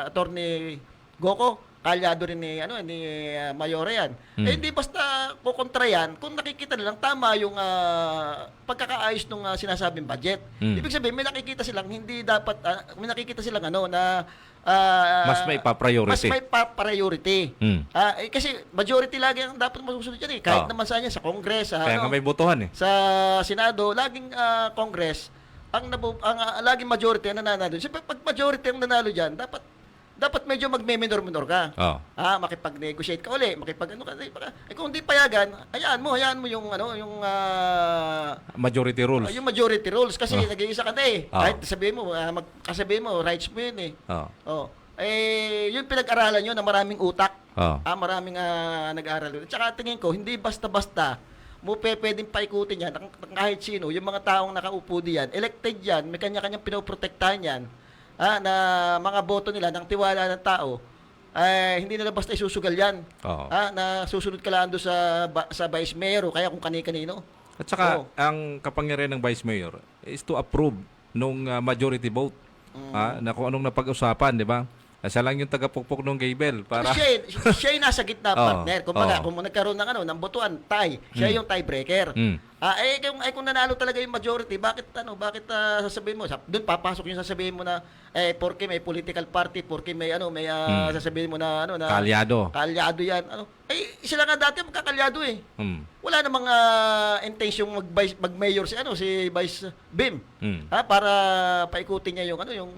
Attorney Goko kalyado rin ni Mayora yan. Hindi basta kukontra yan kung nakikita nilang tama yung pagkakaayos ng sinasabing budget. Ibig sabihin, may nakikita silang hindi dapat, may nakikita silang na mas may pa-priority. Mas may pa-priority. Kasi majority lagi ang dapat masusunod yan eh. Kahit naman sa Congress. Kaya nga may botohan eh. Sa Senado, laging Congress, ang laging majority ang nanalo. Siyempre, pag majority ang nanalo dyan, dapat medyo magme-minor-minor ka. Makipag-negotiate ka uli, kung hindi payagan, hayaan mo yung majority rules. Yung majority rules kasi nag-iisa ka na eh. Kahit sabihin mo, rights mo yun eh. Yung pinag-aralan nyo na maraming utak. Maraming nag-aaral yun. Tsaka tingin ko, hindi basta-basta mo pwedeng paikutin yan kahit sino. Yung mga taong nakaupo diyan, elected yan, may kanya-kanyang pinoprotektahan yan. Na mga boto nila ng tiwala ng tao hindi nila basta isusugal yan. Na susunod ka lang doon sa vice mayor o kaya kung kani-kanino. At saka ang kapangyarihan ng vice mayor is to approve nung majority vote na kung anong napag-usapan, di ba? Siya lang yung tagapukpok ng Gaybel para siya yung nasa gitna partner. Kung nagkaroon ng botohan, siya yung tiebreaker. Kung nanalo talaga yung majority, bakit sasabihin mo? Doon papasok yung sasabihin mo na porque may political party, porque may sasabihin mo na kalyado. Kalyado yan. Sila nga dati magkakalyado eh. Wala namang intention mag-mayor si Vice Bim. Para paikutin niya yung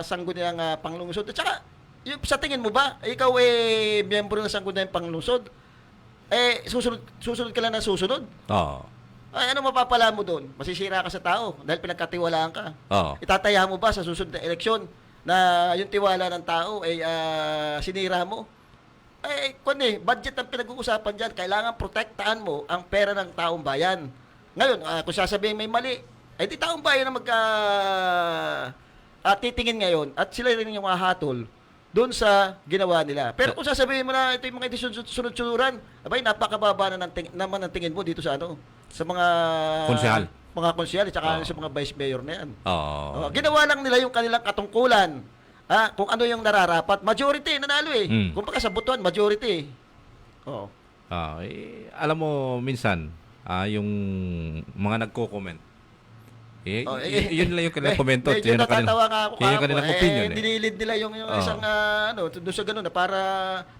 sangguniang panglungsod. At saka, sa tingin mo ba, ikaw miyembro ng sangguniang panglungsod, susunod ka lang na susunod? Ano mapapala mo doon? Masisira ka sa tao dahil pinagkatiwalaan ka. Itataya mo ba sa susunod na eleksyon na yung tiwala ng tao sinira mo? Budget ang pinag-uusapan dyan. Kailangan protektahan mo ang pera ng taong bayan. Ngayon, kung sasabihin may mali, di taong bayan na titingin ngayon at sila rin yung hahatol doon sa ginawa nila. Pero kung sasabihin mo na ito yung mga sunod-sunuran, abay, napakababa na naman ang tingin mo dito sa sa mga Konsehal. Mga konsyal at saka sa mga vice mayor na yan. Oo. Ginawa lang nila yung kanilang katungkulan. Kung ano yung nararapat. Majority, nanalo eh. Kung baka sa butuan, majority. Oo. Alam mo, minsan, yung mga nagko-comment, yun lang yung kanilang komento. Medyo natatawa nga ako yun yung kanilang opinion. Dinilid nila yung isang, doon sa ganun, para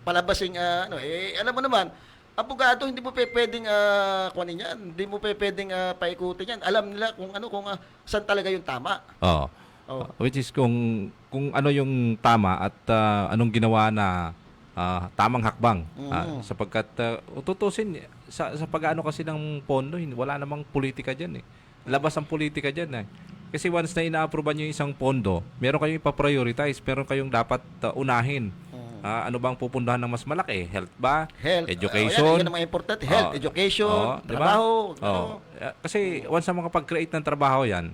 palabasing, alam mo naman, abogado, hindi mo pwedeng kunin yan. Hindi mo pwedeng paikutin yan. Alam nila kung saan talaga yung tama. Oo. Which is kung ano yung tama at anong ginawa na tamang hakbang. Sapagkat tutusin sa pag-ano kasi ng pondo, wala namang politika dyan eh. Labas ang politika dyan eh. Kasi once na ina-approve nyo yung isang pondo, meron kayong ipaprioritize, meron kayong dapat unahin. Ano bang pupundahan ng mas malaki? Health ba? Health. Education? Yan ang mga importante. Health, education, trabaho. Kasi once na makapag-create ng trabaho yan,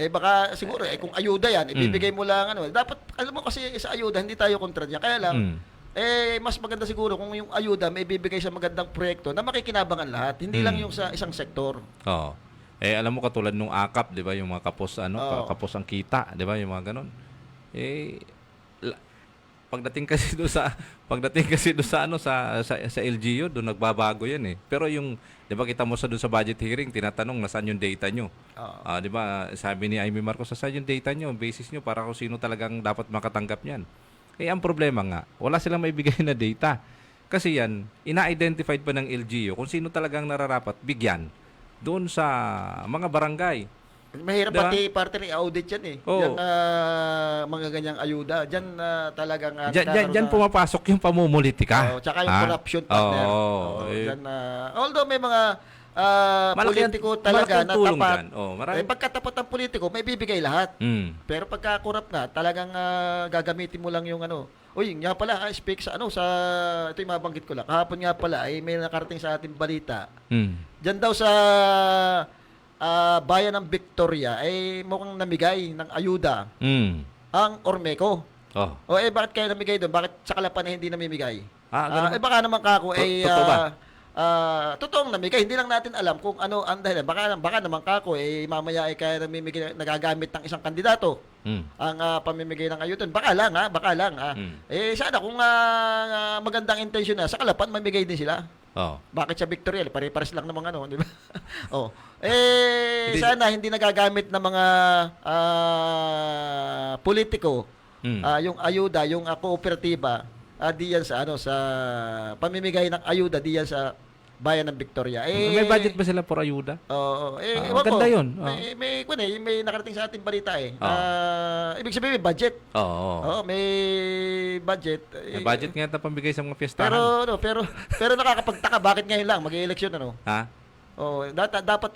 baka siguro, kung ayuda yan, ibibigay mo lang, dapat, alam mo kasi sa ayuda, hindi tayo kontra niya. Kaya lang, mas maganda siguro kung yung ayuda may bibigay sa magandang proyekto na makikinabangan lahat, hindi lang yung sa isang sektor. Oo. Alam mo katulad nung AKAP, 'di ba, yung mga kapos kapos ang kita, 'di ba, yung mga ganun. Pagdating kasi do sa sa LGU, doon nagbabago 'yan eh. Pero yung 'di ba kita mo doon sa budget hearing, tinatanong nasaan yung data nyo. 'Di ba, sabi ni Amy Marcos, nasaan yung data nyo, basis nyo para kung sino talagang dapat makatanggap niyan. Ang problema nga, wala silang maibigay na data. Kasi yan, ina-identified pa ng LGU kung sino talagang nararapat bigyan doon sa mga barangay. Mahirap diba? pati partner i-audit yan eh. Yan, mga ganyang ayuda. Diyan talagang... Diyan pumapasok yung pamumulitika. Tsaka yung corruption partner. Although may mga politiko talaga na tapat. Pagkatapat ng politiko, may bibigay lahat. Pero pagka corrupt na, talagang gagamitin mo lang yung Uy, nga pala, speak sa ito yung mabanggit ko lang. Kahapon nga pala, may nakarating sa ating balita. Diyan daw sa bayan ng Victoria, mukhang namigay ng ayuda ang Ormeco. Bakit kaya namigay doon? Bakit sa Kalapan hindi namimigay? Baka naman kako, totoo ba? Totoong namigay. Hindi lang natin alam kung ano ang dahilan. Baka naman kako, mamaya kaya namimigay, nagagamit ng isang kandidato ang pamimigay ng ayuda. Baka lang. Sana kung magandang intensyon na, sa Kalapan mamigay din sila. Bakit sa Victoria? Pare-pares lang ng mga di ba? Sana hindi nagagamit ng mga politiko yung ayuda, yung kooperatiba diyan sa sa pamimigay ng ayuda diyan sa bayan ng Victoria. May budget ba sila for ayuda? Maganda 'yun. May nakarating sa ating balita ibig sabihin may budget. May budget. May budget nga pambigay sa mga piyestahan. Pero nakakapagtaka bakit ngayon lang mag-eleksyon dapat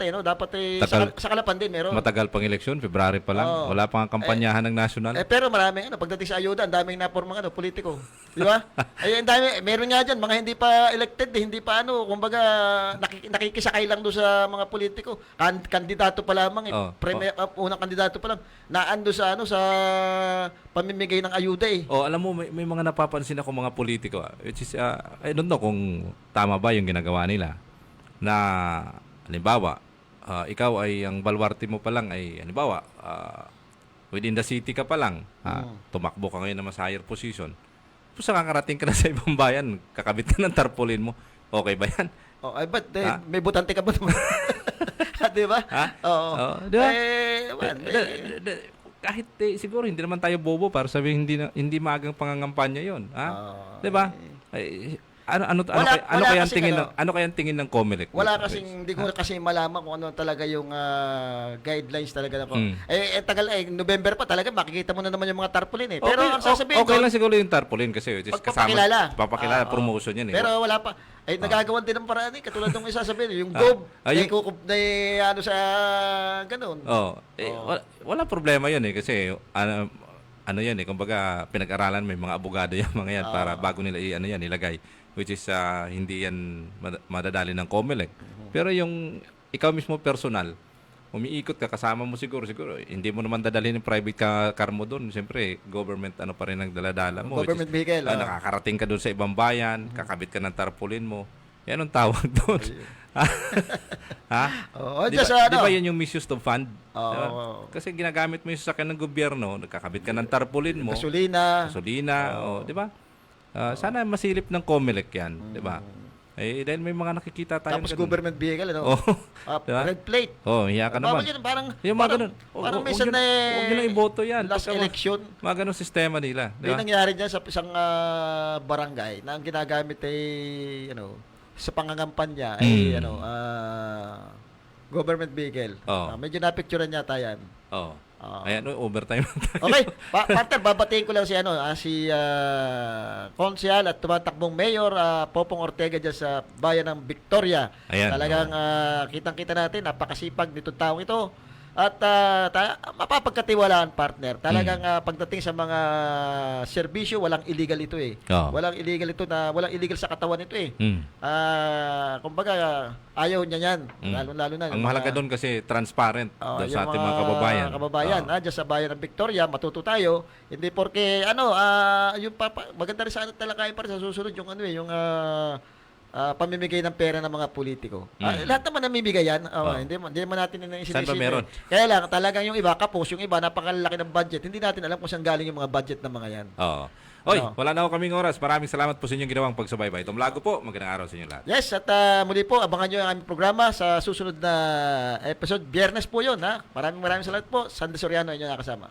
sa Kalapan din meron. Matagal pang eleksyon, February pa lang. Wala pang kampanyahan ng national. Pero maraming pagdating sa ayuda, ang daming napormang politiko. Di ba? Ang dami, meron nga diyan mga hindi pa elected, hindi pa kumbaga nakikisakay lang do sa mga politiko. Kandidato pa lamang unang kandidato pa lang naando sa sa pamimigay ng ayuda alam mo may mga napapansin ako mga politiko which is I don't know kung tama ba yung ginagawa nila. Na halimbawa, ikaw ay ang baluarte mo pa lang ay halimbawa, within the city ka pa lang, tumakbo ka ngayon na mas higher position. Tapos kakarating ka na sa ibang bayan, kakabit ka ng tarpaulin mo. Okay ba yan? May butante ka ba naman? Di ba? Di ba? Kahit siguro hindi naman tayo bobo para sabihin hindi maagang pangangampanya yon, di ba? Ano kaya tingin ng COMELEC? Hindi ko kasi malaman kung ano talaga yung guidelines talaga na tagal November pa talaga makikita mo na naman yung mga tarpaulin Pero ang sasabihin okay lang siguro yung tarpaulin kasi papakilala promotion yan Pero wala pa nagagawan din ng paraan katulad ng isasabihin yung GOB kukup na sa ganun. Wala problema yun kasi ano yan kumbaga pinag-aralan may mga abogado yung mga yan para bago nila ilagay which is hindi yan madadali ng COMELEC. Pero yung ikaw mismo personal, umiikot ka, kasama mo siguro, hindi mo naman dadalhin yung private car mo doon. Siyempre, government ano pa rin ang daladala mo. Government vehicle. Nakakarating ka doon sa ibang bayan, kakabit ka ng tarpaulin mo. Yan ang tawag doon. Ha? Oo, Di just, ba yun yung misuse of fund? Oo. Diba? Kasi ginagamit mo yung sasakyan ng gobyerno, nagkakabit ka ng tarpaulin mo. gasolina. Di ba? Sana masilip ng COMELEC yan, di ba? Dahil may mga nakikita tayo. Tapos government vehicle, ano? Oh, diba? Red plate. Hiya ka Bawal naman. yun, parang Yung mga ganun. parang minsan na Huwag nyo na iboto yan. last election. Mga ganun sistema nila. Di Yung ba? nangyari dyan sa isang barangay na ang ginagamit ay, sa pangangampanya ay, government vehicle. Oo. Medyo napicturean yata yan. Oo. Ayan, overtime. Okay, partner, babatiin ko lang si Konsyal at tumatakbong Mayor Popong Ortega dyan sa bayan ng Victoria. Ayan, Talagang kitang-kita natin, napakasipag nitong taong ito. At mapapagkatiwalaan, partner. Talagang pagdating sa mga serbisyo, walang illegal ito eh. Oo. Walang illegal sa katawan ito eh. Mm. Kumbaga, ayaw niya yan. Lalo na. Ang mahalaga doon kasi transparent doon yung sa ating mga kababayan. Kababayan, dyan sa bayan ng Victoria, matuto tayo. Hindi porke, maganda rin sa talakayan pa rin sa susunod yung pamimigay ng pera ng mga politiko. Lahat naman namimigay yan. Hindi naman natin Saan ba meron? Kaya lang, talagang yung iba, kapos, yung iba, napakalaki ng budget. Hindi natin alam kung saan galing yung mga budget ng mga yan. Oo. Oy, wala na ako kaming oras. Maraming salamat po sa inyong ginawang pagsubaybay. Tumlago po. Magandang araw sa inyo lahat. Yes, at muli po, abangan nyo ang aming programa sa susunod na episode. Biyernes po yun. Maraming salamat po. Sandy Soriano, inyo nakasama.